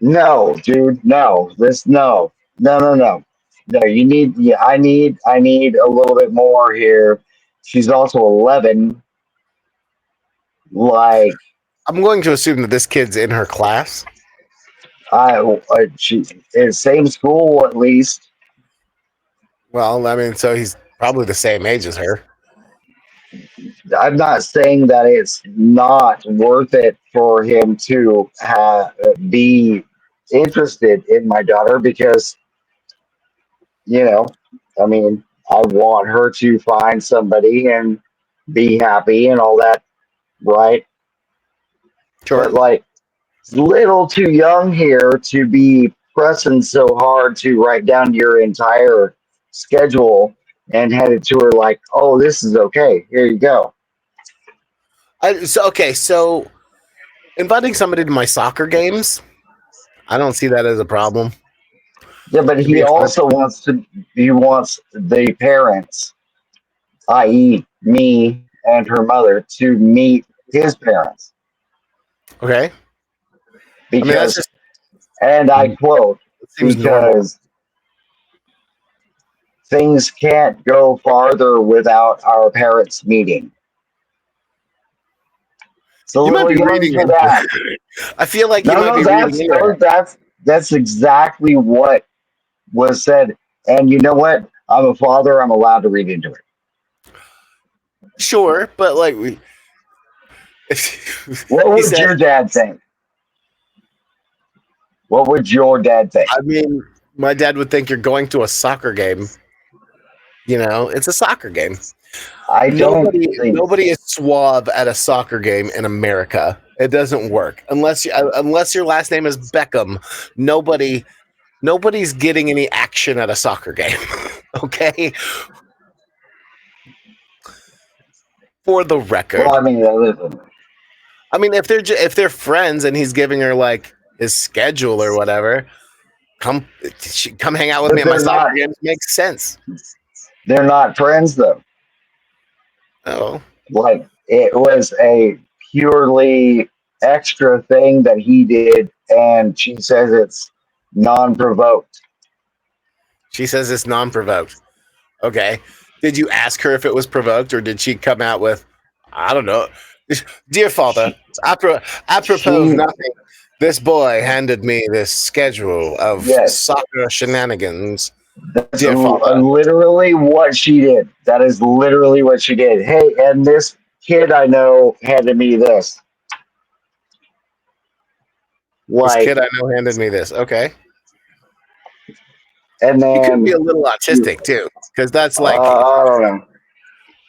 no, dude, no, this, no, no, no, no. No, you need, yeah, I need a little bit more here. She's also 11. Like, I'm going to assume that this kid's in her class. she is same school at least. Well, I mean, so he's probably the same age as her. I'm not saying that it's not worth it for him to be interested in my daughter because, you know, I mean, I want her to find somebody and be happy and all that, right? But Sure. like, it's a little too young here to be pressing so hard to write down your entire schedule and head it to her like, oh, this is okay. Here you go. So inviting somebody to my soccer games, I don't see that as a problem. Yeah, but To be he honest, also he wants the parents, i.e., me and her mother, to meet his parents okay. I mean, that's because, just and I quote, it seems normal. because things can't go farther without our parents meeting. It's a You might little be young reading for into that. it. I feel like you No, might no, be reading into that. that's exactly what was said. And you know what? I'm a father. I'm allowed to read into it. Sure, but like What he would said, your dad think? What would your dad think? I mean, my dad would think you're going to a soccer game. You know, it's a soccer game. I don't think Nobody is suave at a soccer game in America. It doesn't work unless your last name is Beckham. Nobody's getting any action at a soccer game. Okay, for the well, record. I mean, listen, I mean, if they're friends and he's giving her like his schedule or whatever, come come hang out with me but at my soccer games makes sense. they're not friends though. Oh, Like it was a purely extra thing that he did, and she says it's non-provoked. She says it's non-provoked. Okay. Did you ask her if it was provoked, or did she come out with, I don't know, dear father, She, apropos of she nothing, this boy handed me this schedule of yes, soccer shenanigans. that's Dear father, literally what she did. That is literally what she did. Hey, and this kid I know handed me this. this Like, kid I know handed me this. Okay. and He could be then a little she, autistic too, because that's like, I don't know.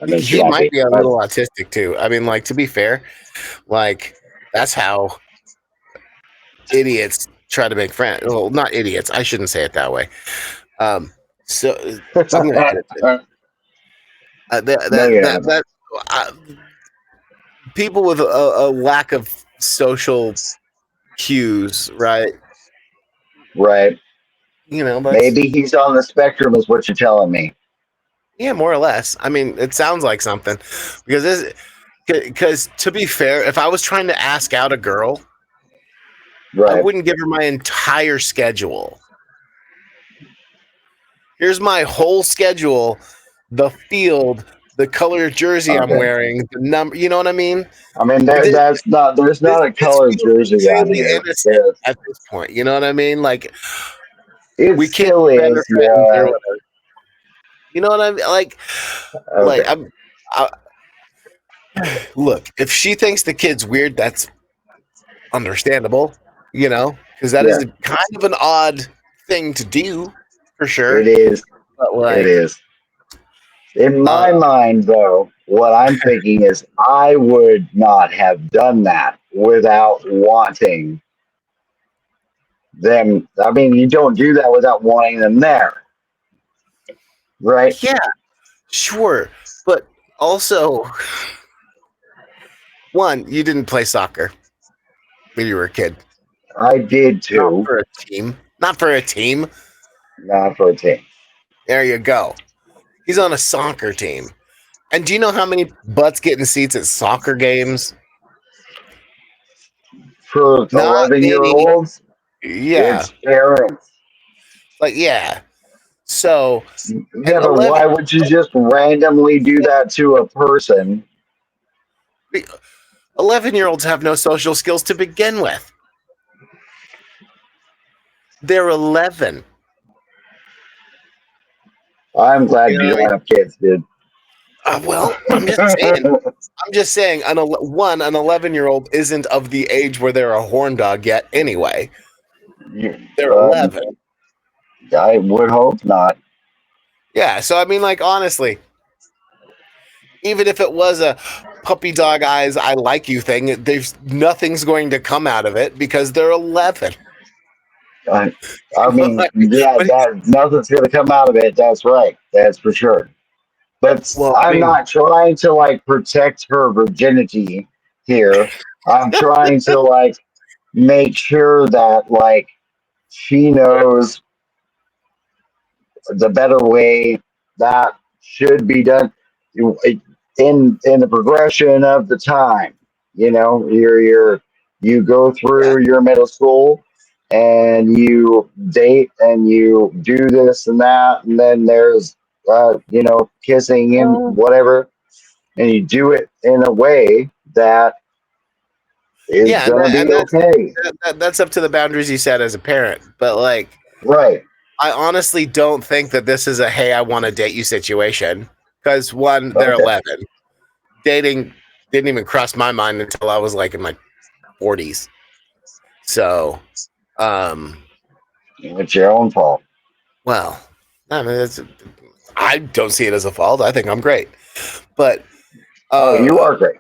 I mean, she he might might be, be a but little autistic too. I mean, like, to be fair, like, that's how idiots try to make friends. Well, not idiots. I shouldn't say it that way. Um, so I'm going to edit it. no, yeah, Uh, people with a lack of social cues, right? right. You know, that's, Maybe he's on the spectrum, is what you're telling me. yeah, more or less. I mean, it sounds like something, because to be fair, if I was trying to ask out a girl, I Right. wouldn't give her my entire schedule. Here's my whole schedule, the field, the color jersey I'm Okay. wearing, the number. You know what I mean? I mean, This, that's not. There's not a this colored feels jersey on insanely here. innocent at this point. You know what I mean? Like, It we can't still be better is, friends or yeah. whatever. You know what I mean? Like Okay. I, look. If she thinks the kid's weird, that's understandable. You know, because that is Yeah. a, kind of an odd thing to do, for sure. It is. But It like, is. In uh, my mind, though, what I'm thinking is I would not have done that without wanting them. I mean, you don't do that without wanting them there, right? yeah, sure, but also, one, you didn't play soccer when you were a kid. I did Not too, for a team. Not for a team. not for a team. There you go. He's on a soccer team. And do you know how many butts get in seats at soccer games? For Not 11-year any. olds, Yeah. it's parents. Like, yeah. So, an Yeah, but why would you just randomly do that to a person? 11 year olds have no social skills to begin with. They're 11. I'm You glad know you what I don't mean? have kids, dude. Well, I'm just saying. I'm just saying, an 11-year-old isn't of the age where they're a horn dog yet. Anyway, they're um, 11. I would hope not. Yeah. So I mean, like, honestly, even if it was a puppy dog eyes, I like you thing, there's nothing's going to come out of it because they're 11. I, You I know, mean, yeah, but that nothing's gonna come out of it. That's right. That's for sure. But well, I I'm mean, not trying to like protect her virginity here. I'm trying to like make sure that like she knows the better way that should be done in the progression of the time. You know, you go yeah. through your middle school and you date and you do this and that, and then there's kissing and Well, whatever, and you do it in a way that is yeah, and gonna that, be and that's okay. that's up to the boundaries you set as a parent. But like, Right. I honestly don't think that this is a hey, I want to date you situation. Because one, they're Okay. 11. Dating didn't even cross my mind until I was like in my 40s. So, um, It's your own fault. well, I mean, I don't see it as a fault. I think I'm great. But Oh, you uh, are great.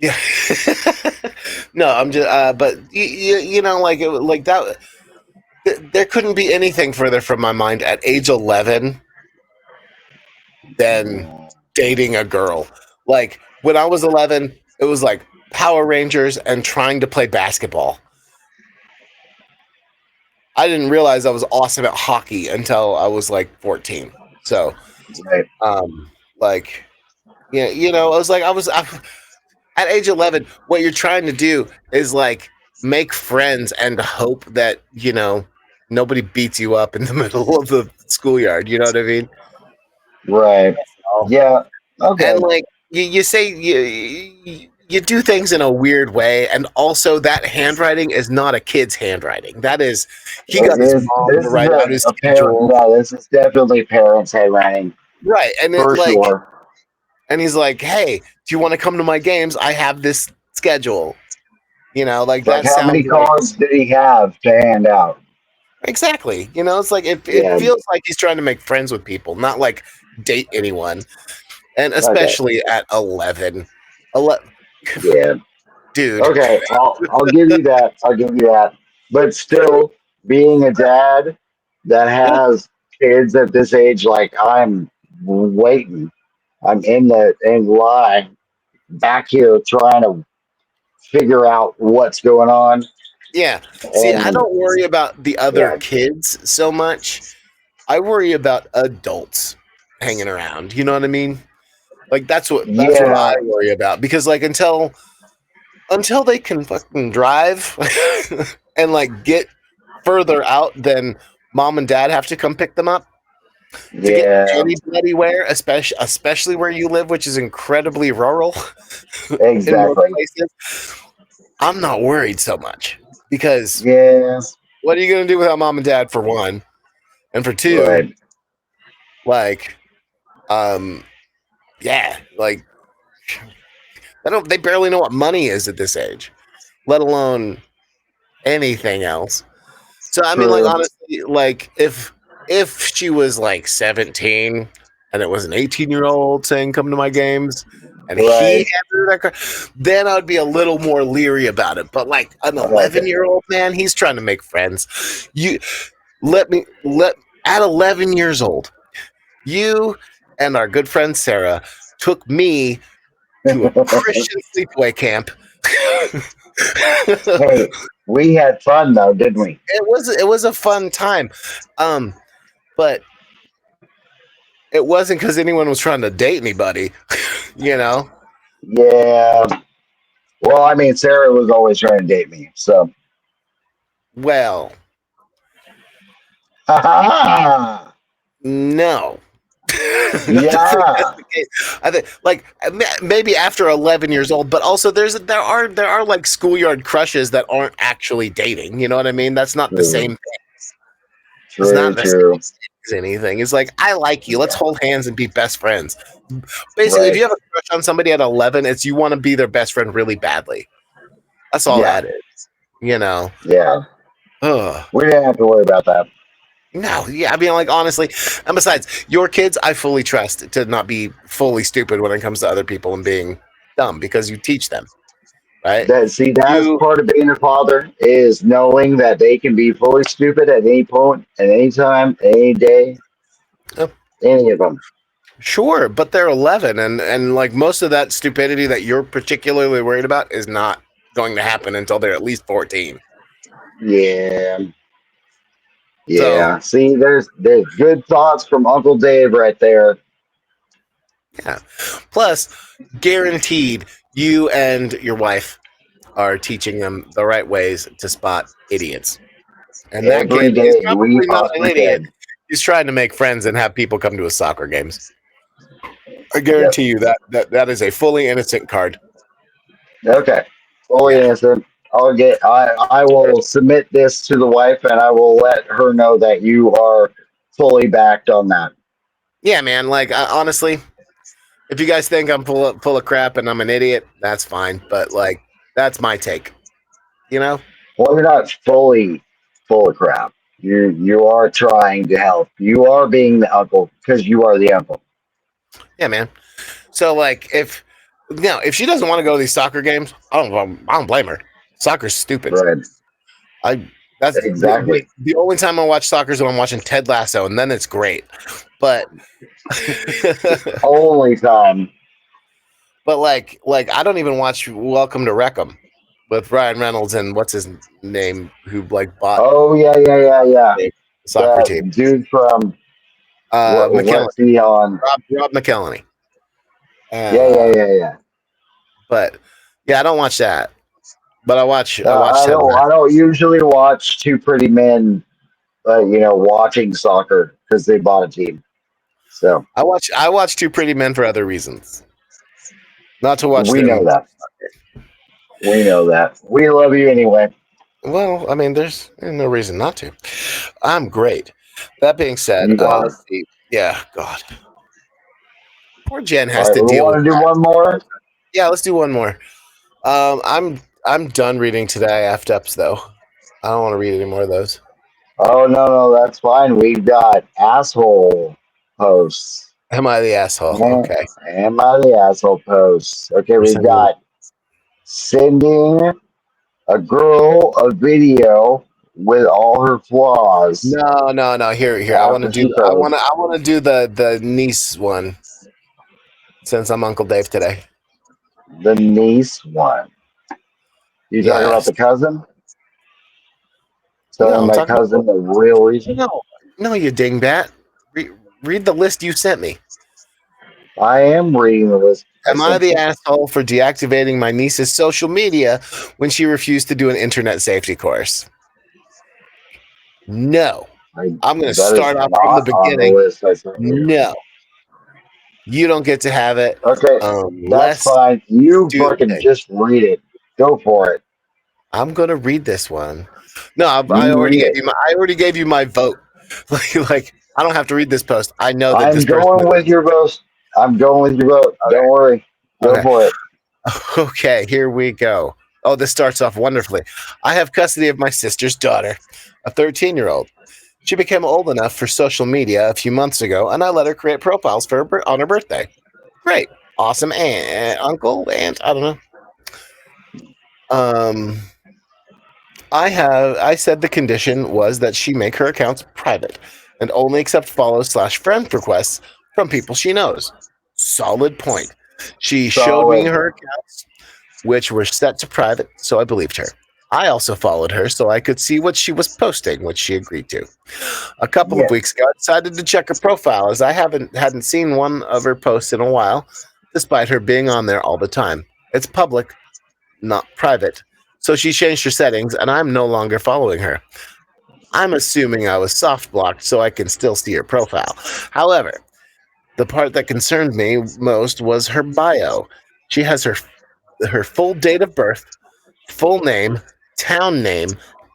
yeah, no, I'm just. But you know, like that. There couldn't be anything further from my mind at age 11 than dating a girl. Like when I was 11, it was like Power Rangers and trying to play basketball. I didn't realize I was awesome at hockey until I was like 14. So, Right. um, like, yeah, you know, at age 11. What you're trying to do is like make friends and hope that nobody beats you up in the middle of the schoolyard. You know what I mean? Right. Oh. Yeah. Okay. And like you say you do things in a weird way, and also that handwriting is not a kid's handwriting. That is, he got his mom to This is write out his a parent. schedule, Yeah, this is definitely parents' handwriting right? And it for like, sure. and he's like, "Hey, do you want to come to my games? I have this schedule." You know, like Like, that how many sounds like cards did he have to hand out? exactly. You know, it's like it Yeah. feels like he's trying to make friends with people, not like date anyone, and Okay. especially at 11. 11 Yeah. dude. Okay. I'll give you that. I'll give you that. But still, being a dad that Yeah, has kids at this age, like I'm waiting. I'm in line back here trying to figure out what's going on. yeah. See, I And don't worry about the other yeah, kids so much. I worry about adults hanging around. You know what I mean? Like that's what I yeah, worry about because like until they can fucking drive and like get further out than mom and dad have to come pick them up to get yeah, anywhere, especially where you live, which is incredibly rural in most exactly. places. I'm not worried so much because Yeah, what are you going to do without mom and dad for one, and for two, right. like, um, yeah, like they barely know what money is at this age, let alone anything else. So I mean, like True. honestly, like if she was like 17 and it was an 18-year-old saying come to my games and he Right. handed her that card, then I'd be a little more leery about it. But like an Okay. 11-year-old man, he's trying to make friends. You let at 11 years old, you and our good friend Sarah took me to a Christian sleepaway camp. Hey, we had fun though, didn't we? It was a fun time. But it wasn't because anyone was trying to date anybody, you know? Yeah. Well, I mean, Sarah was always trying to date me, so. Well, Ha no. I don't think that's Yeah. the case. I think like maybe after 11 years old, but also there are like schoolyard crushes that aren't actually dating. You know what I mean? That's not the True. same. It's True. not the same True. as anything. It's like I like you. Let's Yeah. hold hands and be best friends. Basically, if Right. you have a crush on somebody at 11, it's you want to be their best friend really badly. That's all Yeah. that is. You know. Yeah. Ugh. We didn't have to worry about that. No, yeah, I mean, like honestly, and besides, your kids, I fully trust to not be fully stupid when it comes to other people and being dumb because you teach them, right? That's You, part of being a father is knowing that they can be fully stupid at any point, at any time, any day, uh, any of them. sure, but they're 11, and like most of that stupidity that you're particularly worried about is not going to happen until they're at least 14. Yeah. So, Yeah. See, there's good thoughts from Uncle Dave right there. yeah. Plus, guaranteed, you and your wife are teaching them the right ways to spot idiots. And that Every kid is day we probably not an possibly idiot. can. He's trying to make friends and have people come to his soccer games. I Yep. guarantee you that is a fully innocent card. Okay. Fully Yeah. innocent. I will submit this to the wife and I will let her know that you are fully backed on that. Yeah, man. Like honestly, if you guys think I'm full of crap and I'm an idiot, that's fine. But like, that's my take. You know? Well, you're not fully full of crap. You are trying to help. You are being the uncle because you are the uncle. Yeah, man. So like, if she doesn't want to go to these soccer games, I don't blame her. Soccer's stupid. Right. I that's Exactly. the only time I watch soccer is when I'm watching Ted Lasso, and then it's great. But Only time. but like I don't even watch Welcome to Wreckham with Ryan Reynolds and what's his name who like bought Oh yeah, yeah, yeah, yeah. the soccer team. That dude from McKellen, what's he on? Rob McKellany. Yeah, yeah, Uh, yeah, yeah. but yeah, I don't watch that. But I watch I Ted don't. Lasso. I don't usually watch Two Pretty Men but watching soccer because they bought a team. So I watch Two Pretty Men for other reasons, not to watch we know them. that. We know that. We love you anyway. Well, I mean, there's no reason not to. I'm great. That being said, You are. let's see. Yeah, God, poor Jen All has right, to we deal with want to do that. one more. Yeah, let's do one more. I'm done reading today. F-ups though. I don't want to read any more of those. Oh no, that's fine. We've got asshole posts. Am I the asshole? Am Okay. am I the asshole posts? Okay, We're we've sending. got sending a girl a video with all her flaws No, no, no. Here. I want to after do. she I want to. posts. I want to do the niece one since I'm Uncle Dave today. The niece one. You talking about Yes. the cousin? No, Telling I'm my talking cousin about. the real reason? No, no, you dingbat. Read the list you sent me. I am reading the list I Am I sent the you. asshole for deactivating my niece's social media when she refused to do an internet safety course? No. I'm going to That is start off from the not on the beginning. list I sent you. No. You don't get to have it Okay, that's unless fine. You you do the fucking thing. just read it. Go for it. I'm going to read this one. No, I You already read gave it. you my. I already gave you my vote. like I don't have to read this post. I know that I'm this person. going with your vote. I'm going with your vote. Don't worry. Go Okay. for it. Okay, here we go. Oh, this starts off wonderfully. I have custody of my sister's daughter, a 13-year-old. She became old enough for social media a few months ago, and I let her create profiles for on her birthday. Great, awesome, uncle, aunt, I don't know. Um, I said the condition was that she make her accounts private and only accept follow/friend requests from people she knows. Solid point. She showed me Solid. her accounts, which were set to private, so I believed her. I also followed her so I could see what she was posting, which she agreed to. A couple of Yes. weeks ago, I decided to check her profile as I hadn't seen one of her posts in a while, despite her being on there all the time. It's public, not private. So she changed her settings, and I'm no longer following her. I'm assuming I was soft blocked so I can still see her profile. However, the part that concerned me most was her bio. She has her full date of birth, full name, town name,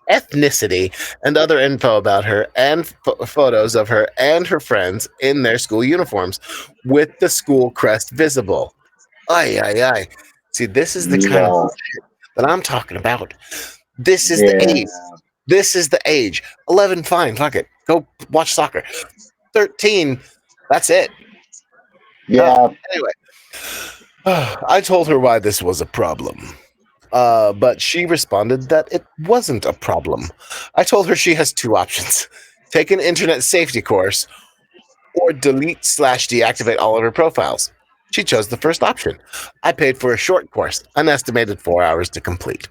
ethnicity, and other info about her, and photos of her and her friends in their school uniforms with the school crest visible. Ay, ay, ay. See, this is the kind of Yeah. that I'm talking about. This is the Yeah. age. This is the age. 11, fine, fuck it. Go watch soccer. 13, that's it. Yeah. Anyway, I told her why this was a problem. But she responded that it wasn't a problem. I told her she has two options: take an internet safety course or delete/deactivate all of her profiles. She chose the first option. I paid for a short course, an estimated 4 hours to complete.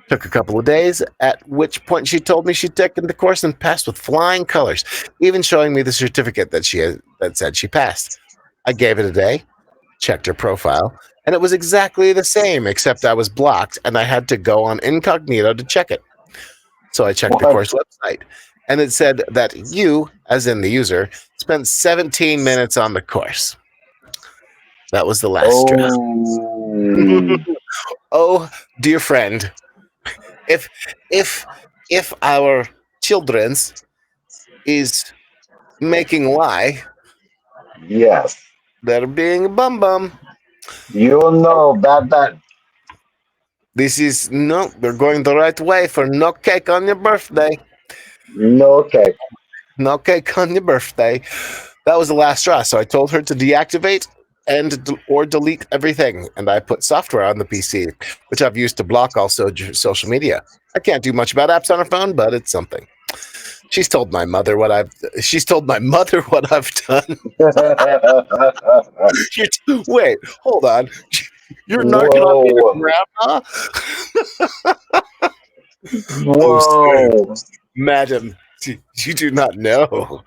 Took a couple of days, at which point she told me she'd taken the course and passed with flying colors, even showing me the certificate that said she passed. I gave it a day, checked her profile, and it was exactly the same, except I was blocked and I had to go on incognito to check it. So I checked the What? course website, and it said that you, as in the user, spent 17 minutes on the course. That was the last straw. Oh. Oh, dear friend, if if if our children's is making lie, Yes. they're being a bum bum. You'll know that. This is no, they're going the right way for no cake on your birthday. No cake. No cake on your birthday. That was the last straw. So I told her to deactivate or delete everything, and I put software on the PC, which I've used to block also social media. I can't do much about apps on her phone, but it's something. She's told my mother what I've. She's told my mother what I've done. Wait, hold on. You're narking on me to Whoa. grandma? Oh, sir, Whoa. madam, you do not know.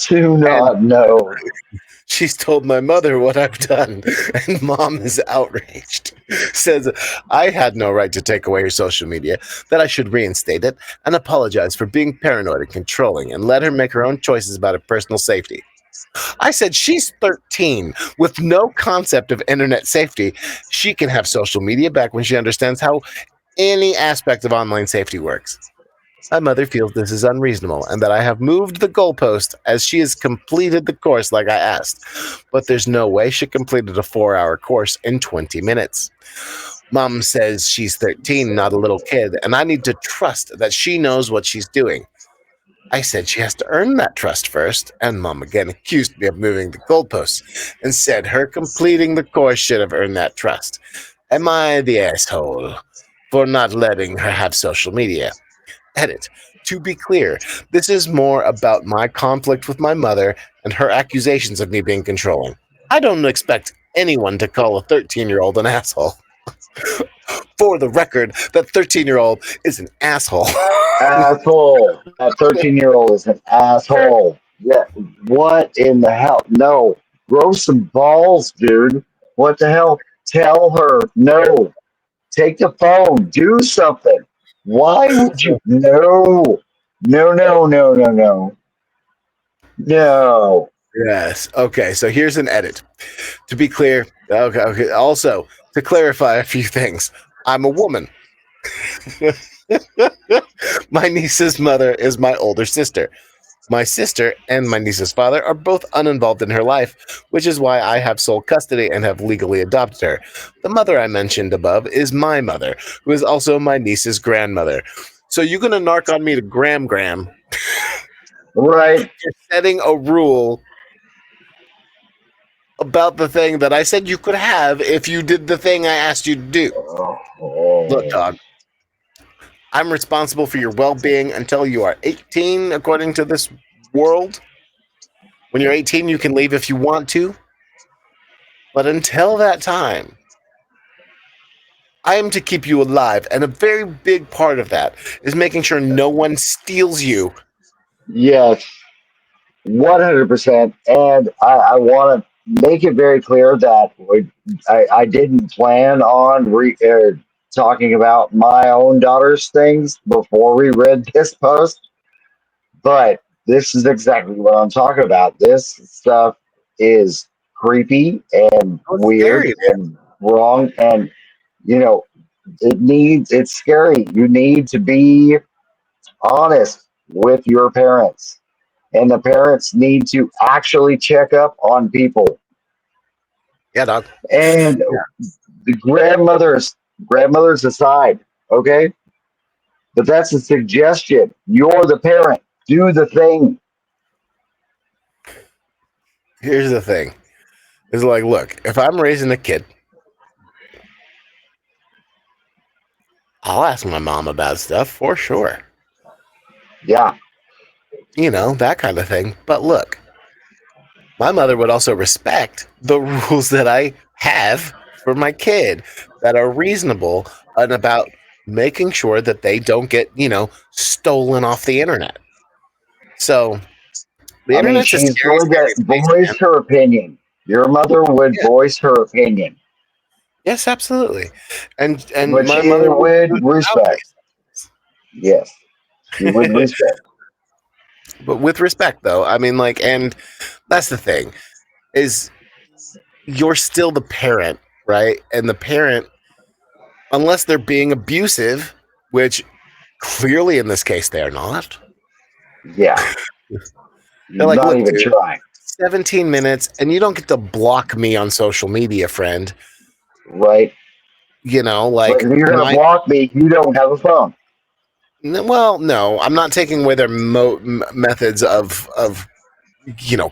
Do And not know. She's told my mother what I've done, and mom is outraged. Says I had no right to take away her social media, that I should reinstate it, and apologize for being paranoid and controlling, and let her make her own choices about her personal safety. I said she's 13 with no concept of internet safety. She can have social media back when she understands how any aspect of online safety works. My mother feels this is unreasonable and that I have moved the goalpost as she has completed the course like I asked. But there's no way she completed a 4-hour course in 20 minutes. Mom says she's 13, not a little kid, and I need to trust that she knows what she's doing. I said she has to earn that trust first, and Mom again accused me of moving the goalposts and said her completing the course should have earned that trust. Am I the asshole for not letting her have social media? Edit. To be clear, this is more about my conflict with my mother and her accusations of me being controlling. I don't expect anyone to call a 13-year-old an asshole. For the record, that 13-year-old is an asshole. Asshole. That 13-year-old is an asshole. Yeah. What in the hell? No. Grow some balls, dude. What the hell? Tell her no. Take the phone. Do something. Why would you? No. No, no, no, no, no. No. Yes. Okay. So here's an edit. To be clear, okay. Okay. Also, to clarify a few things, I'm a woman. My niece's mother is my older sister. My sister and my niece's father are both uninvolved in her life, which is why I have sole custody and have legally adopted her. The mother I mentioned above is my mother, who is also my niece's grandmother. So you're gonna narc on me to Gram, Right. setting a rule about the thing that I said you could have if you did the thing I asked you to do. Look, Oh. dog, I'm responsible for your well being until you are 18, according to this world. When you're 18, you can leave if you want to. But until that time, I am to keep you alive. And a very big part of that is making sure no one steals you. Yes. 100%. And I want to make it very clear that I didn't plan on talking about my own daughter's things before we read this post, but this is exactly what I'm talking about. This stuff is creepy and Oh, it's weird scary, man. and wrong. And, you know, it's scary. You need to be honest with your parents, and the parents need to actually check up on people. Yeah, dog. And Yeah. the grandmothers aside, okay? But that's a suggestion. You're the parent. Do the thing. Here's the thing. It's like, look, if I'm raising a kid, I'll ask my mom about stuff for sure. Yeah. You know, that kind of thing. But look, my mother would also respect the rules that I have for my kid that are reasonable and about making sure that they don't get, stolen off the internet. So the I mean, internet's a she's scary, going to scary place, man. voice her opinion. Your mother would Yeah. voice her opinion, Yes, absolutely. And but my she mother would do would it without me. respect. Yes, she would respect. But with respect though, I mean, like, and that's the thing, is you're still the parent, right? And the parent, unless they're being abusive, which clearly in this case they're not. Yeah, They're like, not look, even dude, trying. 17 minutes and you don't get to block me on social media, friend. Right? But Like if you're going to my, block me, you don't have a phone. well, no, I'm not taking away their methods of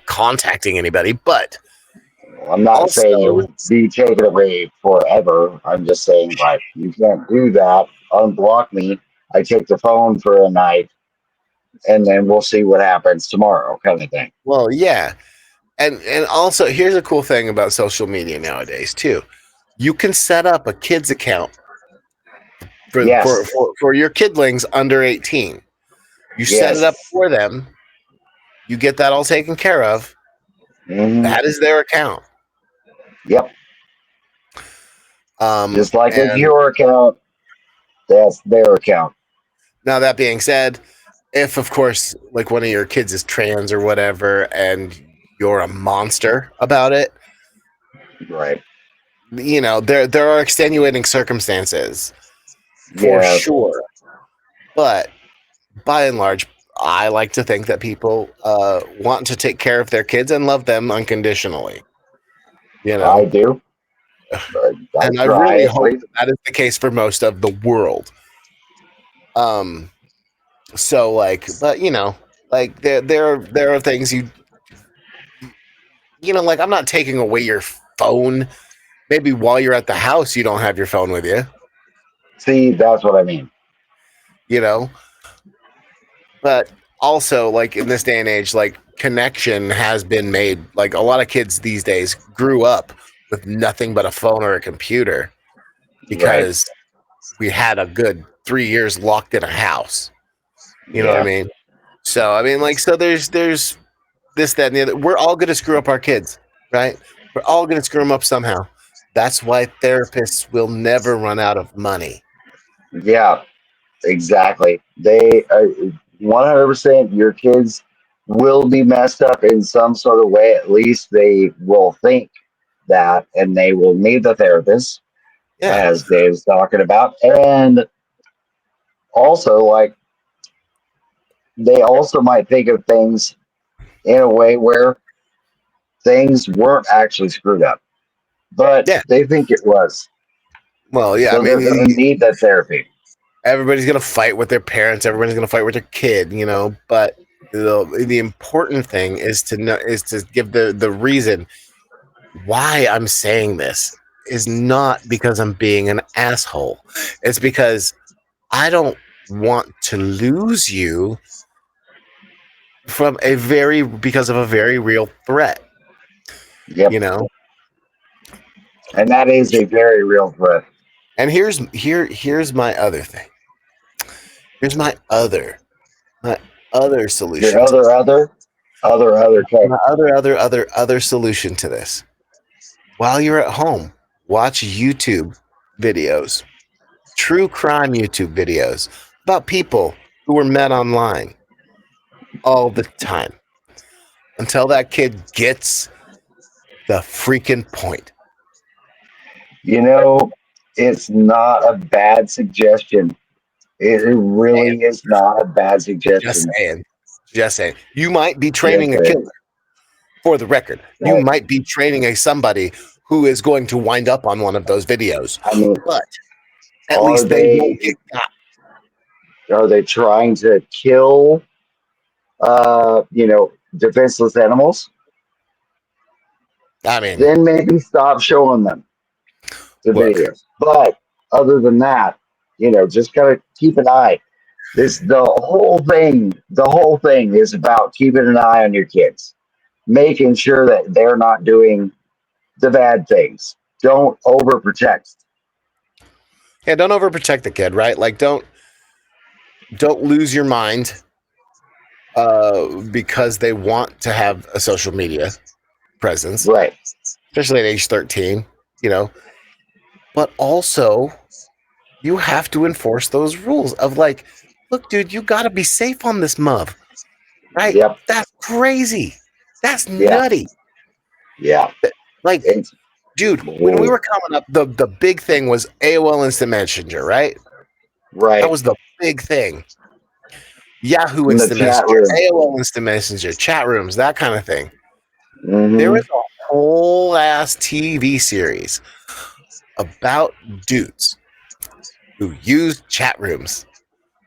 contacting anybody, but I'm not saying also, you'll be taken away forever. I'm just saying, like, you can't do that. Unblock me. I take the phone for a night, and then we'll see what happens tomorrow, kind of thing. well, yeah. And also, here's a cool thing about social media nowadays too. You can set up a kids account for for Yes, for, for your kidlings under 18. You set it up yes, for them. You get that all taken care of, Hmm. That is their account. Yep. Just like it's And your account, that's their account. now that being said, if of course like one of your kids is trans or whatever and you're a monster about it, Right. there are extenuating circumstances for Yeah. sure. But by and large, I like to think that people want to take care of their kids and love them unconditionally. You I know, do. I and I try really at hope least. that is the case for most of the world. Um, so like, but like there are things like I'm not taking away your phone. Maybe while you're at the house, you don't have your phone with you. See, that's what I mean. You know, but also like in this day and age, like connection has been made. Like a lot of kids these days grew up with nothing but a phone or a computer Right. because we had a good 3 years locked in a house. You know what I Yeah. mean? So I mean, like, so there's this, that, and the other. We're all going to screw up our kids, right? We're all going to screw them up somehow. That's why therapists will never run out of money. Yeah. Exactly. 100%. Your kids will be messed up in some sort of way. At least they will think that, and they will need the therapist, Yeah, as Dave's talking about. And also, like, they also might think of things in a way where things weren't actually screwed up, but yeah. they think it was. Well, yeah. I So they're going mean, to need that therapy. everybody's gonna fight with their parents. Everybody's gonna fight with their kid. But the important thing is to know is to give the reason why I'm saying this is not because I'm being an asshole. It's because I don't want to lose you because of a very real threat. Yep. You know. And that is a very real threat. And here's my other thing. Here's my other Your solution to other case. my other solution to this. While you're at home, watch YouTube videos, true crime YouTube videos about people who were met online all the time until that kid gets the freaking point. You know, it's not a bad suggestion. It And really is not a bad just suggestion. saying, just saying, you might be Yes, training a killer it is. for the record. You Right. might be training a somebody who is going to wind up on one of those videos, I mean, but at are least they won't get they got. are they trying to kill defenseless animals? I mean, Then maybe stop showing them the look, videos. But other than that, just gotta keep an eye. The whole thing is about keeping an eye on your kids, making sure that they're not doing the bad things. Don't overprotect. yeah, don't overprotect the kid, right? Like, don't lose your mind because they want to have a social media presence, Right. especially at age 13, you know. But also, you have to enforce those rules of like, look, dude, you got to be safe on this mug, right? Yep. That's crazy. That's Yeah. nutty. Yeah. Like, It's dude, when we were coming up, the big thing was AOL Instant Messenger, right? That right was the big thing. Yahoo in the Instant chat Messenger, room. AOL Instant Messenger, chat rooms, that kind of thing. There Hmm. was a whole ass TV series about dudes who used chat rooms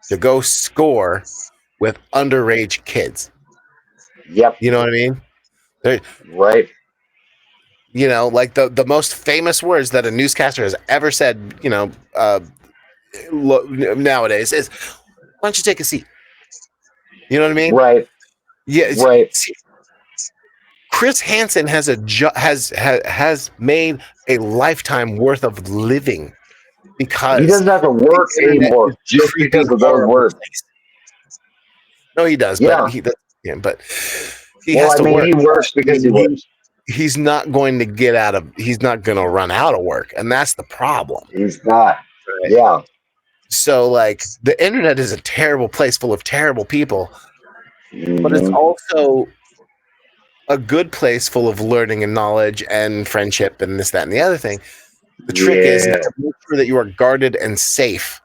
to go score with underage kids. Yep. You know what I mean? They're, Right. like the most famous words that a newscaster has ever said, nowadays is, "Why don't you take a seat?" You know what I mean? Right. Yeah. Right. See, Chris Hansen has made a lifetime worth of living He because doesn't have to the work internet is anymore a just creepy, because of those horrible words. place. No, he does, but Yeah. he does. Yeah, but he Well, has I to mean, work. he works I because he mean, works. he's not going to he's not going to run out of work, and that's the problem. He's not. Right? Yeah. So, like, the internet is a terrible place full of terrible people, but it's Hmm. also a good place full of learning and knowledge and friendship and this, that, and the other thing. The trick is Yeah. to make sure that you are guarded and safe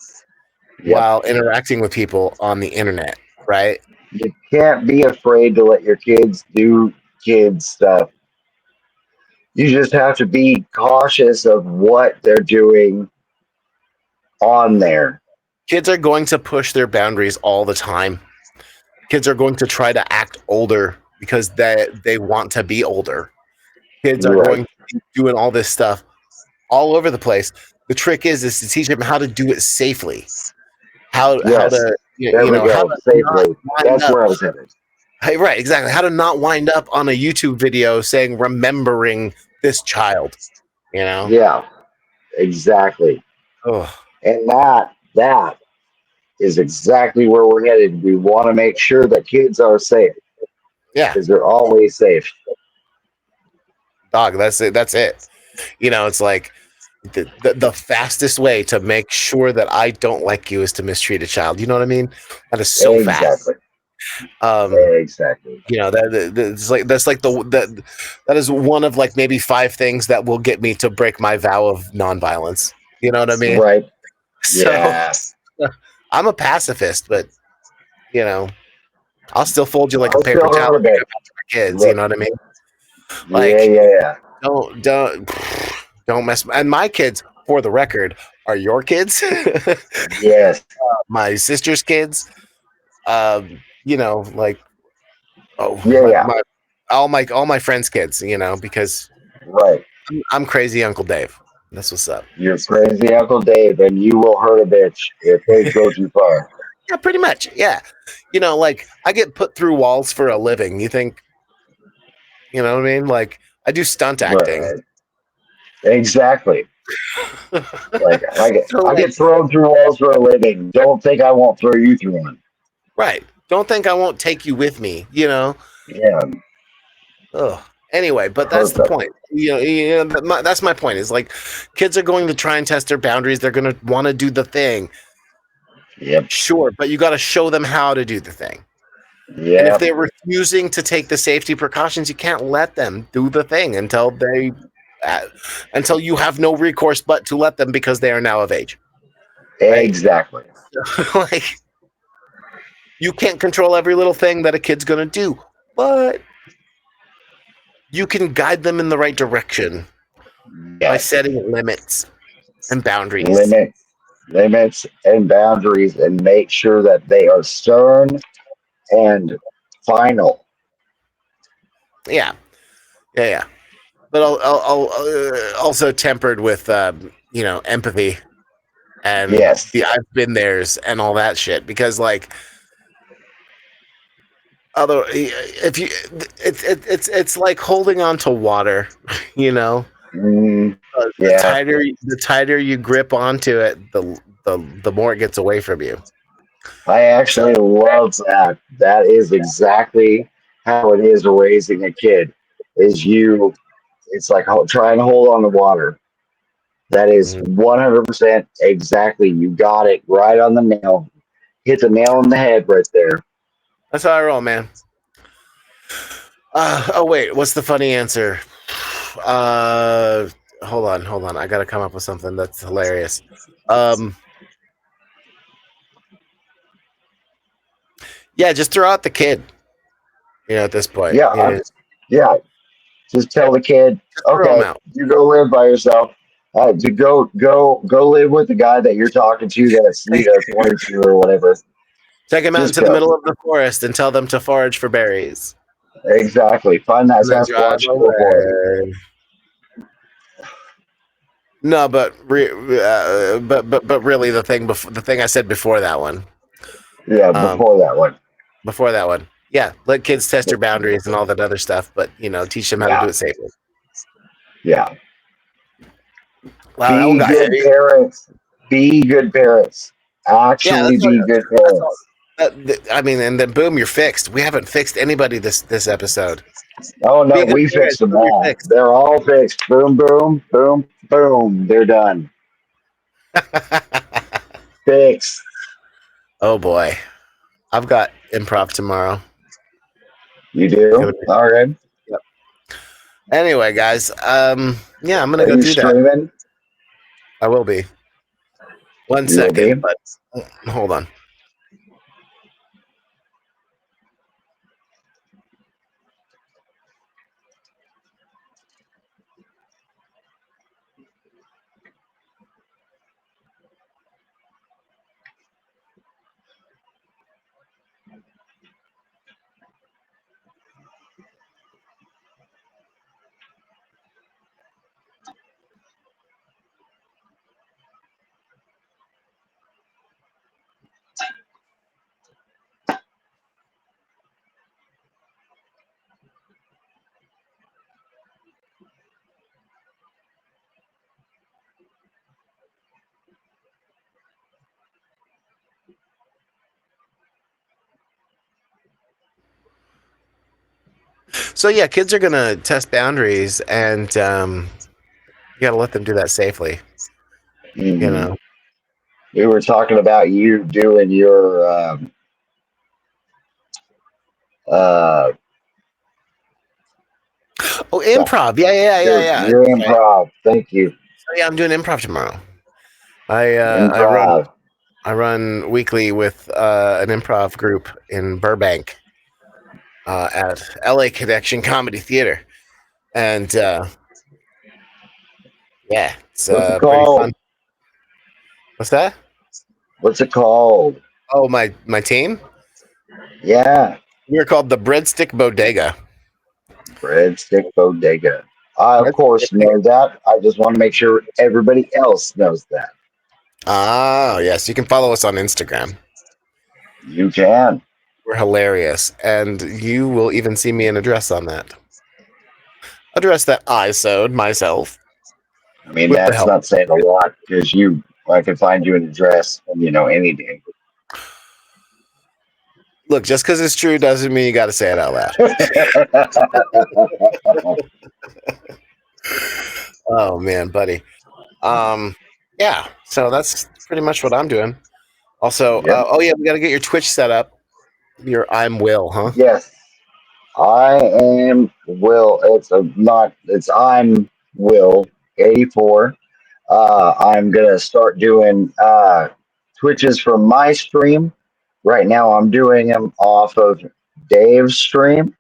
Yep. while interacting with people on the internet, right? You can't be afraid to let your kids do kid stuff. You just have to be cautious of what they're doing on there. Kids are going to push their boundaries all the time. Kids are going to try to act older because they want to be older. Kids are Right. going to be doing all this stuff all over the place. The trick is to teach them how to do it safely. How Yes. to There we how go. to not Safely. wind That's up. where I was headed. Hey, right, exactly. How to not wind up on a YouTube video saying remembering this child. You know. Yeah. Exactly. Oh And that is exactly where we're headed. We want to make sure that kids are safe yeah, because they're always safe. dog. That's it. That's it. It's like the fastest way to make sure that I don't like you is to mistreat a child. You know what I mean? That is so fast. Exactly. Um, Exactly. it's like that is one of like maybe 5 things that will get me to break my vow of nonviolence. You know what I mean? Right. So Yeah. I'm a pacifist, but you know, I'll still fold you like a I'll paper still towel hurt a and pick bit. up after my kids. You Look. know what I mean? Yeah. Like, Yeah. Yeah. don't don't mess. And my kids, for the record, are your kids. Yes. My sister's kids. Like oh Yeah. Yeah. my all my friends' kids. Because Right. I'm crazy Uncle Dave. That's what's up. You're crazy Uncle Dave, and you will hurt a bitch if things go too far. Yeah, pretty much. Yeah, like I get put through walls for a living. You think, you know what I mean? Like I do stunt acting. Right. Exactly. Like So I like, get thrown through walls for a living. Don't think I won't throw you through one. right? Don't think I won't take you with me. Yeah. Ugh. Anyway, but that's the Perfect. point. That's my point. Is like, kids are going to try and test their boundaries. They're going to want to do the thing. Yep. Sure, but you got to show them how to do the thing. And if Yep. they're refusing to take the safety precautions, you can't let them do the thing until you have no recourse but to let them because they are now of age. Right? Exactly. Like, you can't control every little thing that a kid's going to do, but you can guide them in the right direction by Yes. setting limits and boundaries. Limit limits and boundaries, and make sure that they are stern and final. Yeah, yeah. But also tempered with empathy and Yes. the I've been there's and all that shit. Because like, although if you, it's like holding on to water, you know. Mm, The yeah. tighter you grip onto it, the more it gets away from you. I So actually love that. That is exactly how it is raising a kid. Is you? It's like trying to hold on to water. That is mhm. 100% exactly. You got it right on the nail. Hit the nail on the head right there. That's how I roll, man. Oh wait, what's the funny answer? Uh, hold on. I gotta come up with something that's hilarious. Um, yeah, just throw out the kid. At this point, Yeah, yeah. Just tell the kid, just throw him okay, out. you go live by yourself. To go live with the guy that you're talking to that's 22 or whatever. Take him out Just into the go. middle of the forest and tell them to forage for berries, Exactly. Find that and then drive Sasquatch and go for it. away. No, but really, the thing I said before that one, Yeah, um, before that one. yeah, let kids test your boundaries and all that other stuff, but teach them how to do Yeah, it safely. yeah. Wow, that one Be got good heavy. parents. Be good parents. Yeah, Actually, be good that's all. parents. I mean, and then boom, you're fixed. We haven't fixed anybody this episode. Oh Be no, a good we boy, guys. fixed them Boom, you're all. fixed. They're all fixed. Boom, boom, boom, boom. They're done. Fixed. Oh boy, I've got improv tomorrow. You It's gonna do? be. All right. Yep. Anyway, guys, yeah, I'm gonna Are go you do that. streaming? I will be. One You will second, be? but hold on. So yeah, kids are gonna test boundaries, and you gotta let them do that safely. You Hmm. know. We were talking about you doing your uh, Oh, improv. Yeah, yeah, yeah, yeah. your That's right. improv. Thank you. So yeah, I'm doing improv tomorrow. I run Improv. weekly with an improv group in Burbank at LA Connection Comedy Theater, and yeah, it's What's it pretty fun. called? What's that? What's it called? Oh, my team. Yeah. We're called the Breadstick Bodega. Breadstick Bodega. I, of Breadstick. course, know that. I just want to make sure everybody else knows that. Ah, yes, you can follow us on Instagram. You can. We're hilarious, and you will even see me in a dress on that. A dress that I sewed myself I mean, with the that's help. not saying a lot because I could find you in a dress, any day. Look, just because it's true doesn't mean you got to say it out loud. Oh man, buddy. Yeah. So that's pretty much what I'm doing. Also, Yep. oh yeah, we got to get your Twitch set up. Your I'm Will, huh? Yes, I am Will. It's I'm Will 84. I'm gonna start doing Twitches from my stream. Right now, I'm doing them off of Dave's stream,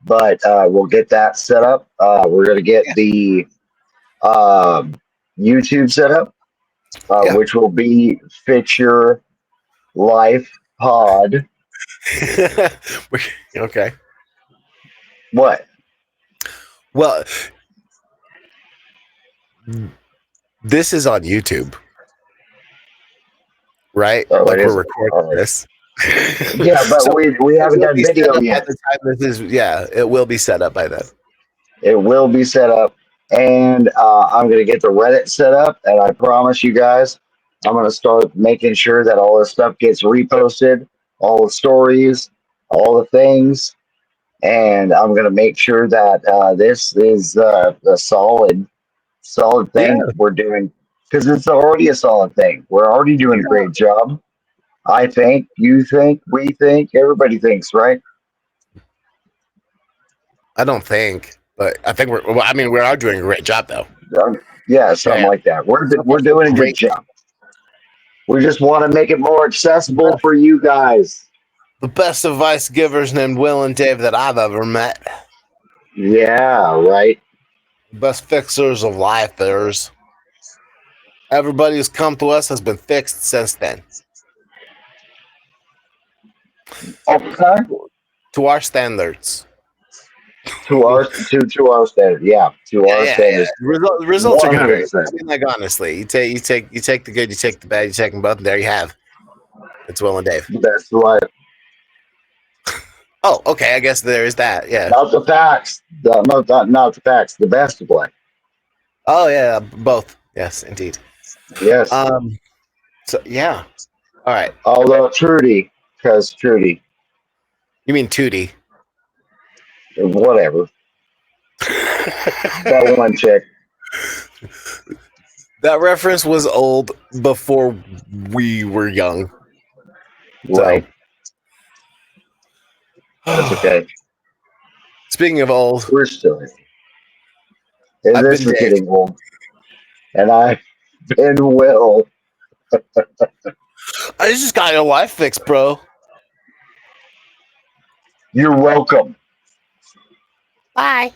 but we'll get that set up. We're gonna get Yeah. the um YouTube set up, Yeah. which will be Fit Life Pod. Okay. What? Well, this is on YouTube, right? Oh, it Like we're isn't. recording All right. this. Yeah, but So we it haven't will done be set video up by yet. the time this is. Yeah, it will be set up by then. It will be set up, and I'm going to get the Reddit set up. And I promise you guys, I'm going to start making sure that all this stuff gets reposted, all the stories, all the things, and I'm going to make sure that this is a solid Yeah, thing we're doing because it's already a solid thing. We're already doing a yeah. great job. I think, you think, we think, everybody thinks, right? I don't think, but I think we're. Well, I mean, we are doing a great job, though. Yeah, something Yeah. like that. So far, We're so doing a good great. job. We just want to make it more accessible for you guys. The best advice givers named Will and Dave that I've ever met. Yeah, right. Best fixers of life. There's everybody who's come to us has been fixed since then. Okay. To our standards. To our standard. Yeah, to Yeah, our yeah, yeah. standards. Results are going to vary. 100%. I mean, like honestly, you take the good, you take the bad, you take them both, and there you have. It's Will and Dave. That's right. Oh, okay. I guess there is that. Yeah. Not the facts. Not the facts. The best way. Oh yeah, both. Yes, indeed. Yes. Um. So yeah. All right. Although Trudy, Because Trudy, You mean Tootie? whatever. That one chick. That reference was old before we were young. So, Right. That's okay. speaking of old, We're still here. And I've this been is Dave. getting old. And I've been Will. I just got your life fixed, bro. You're welcome. Bye.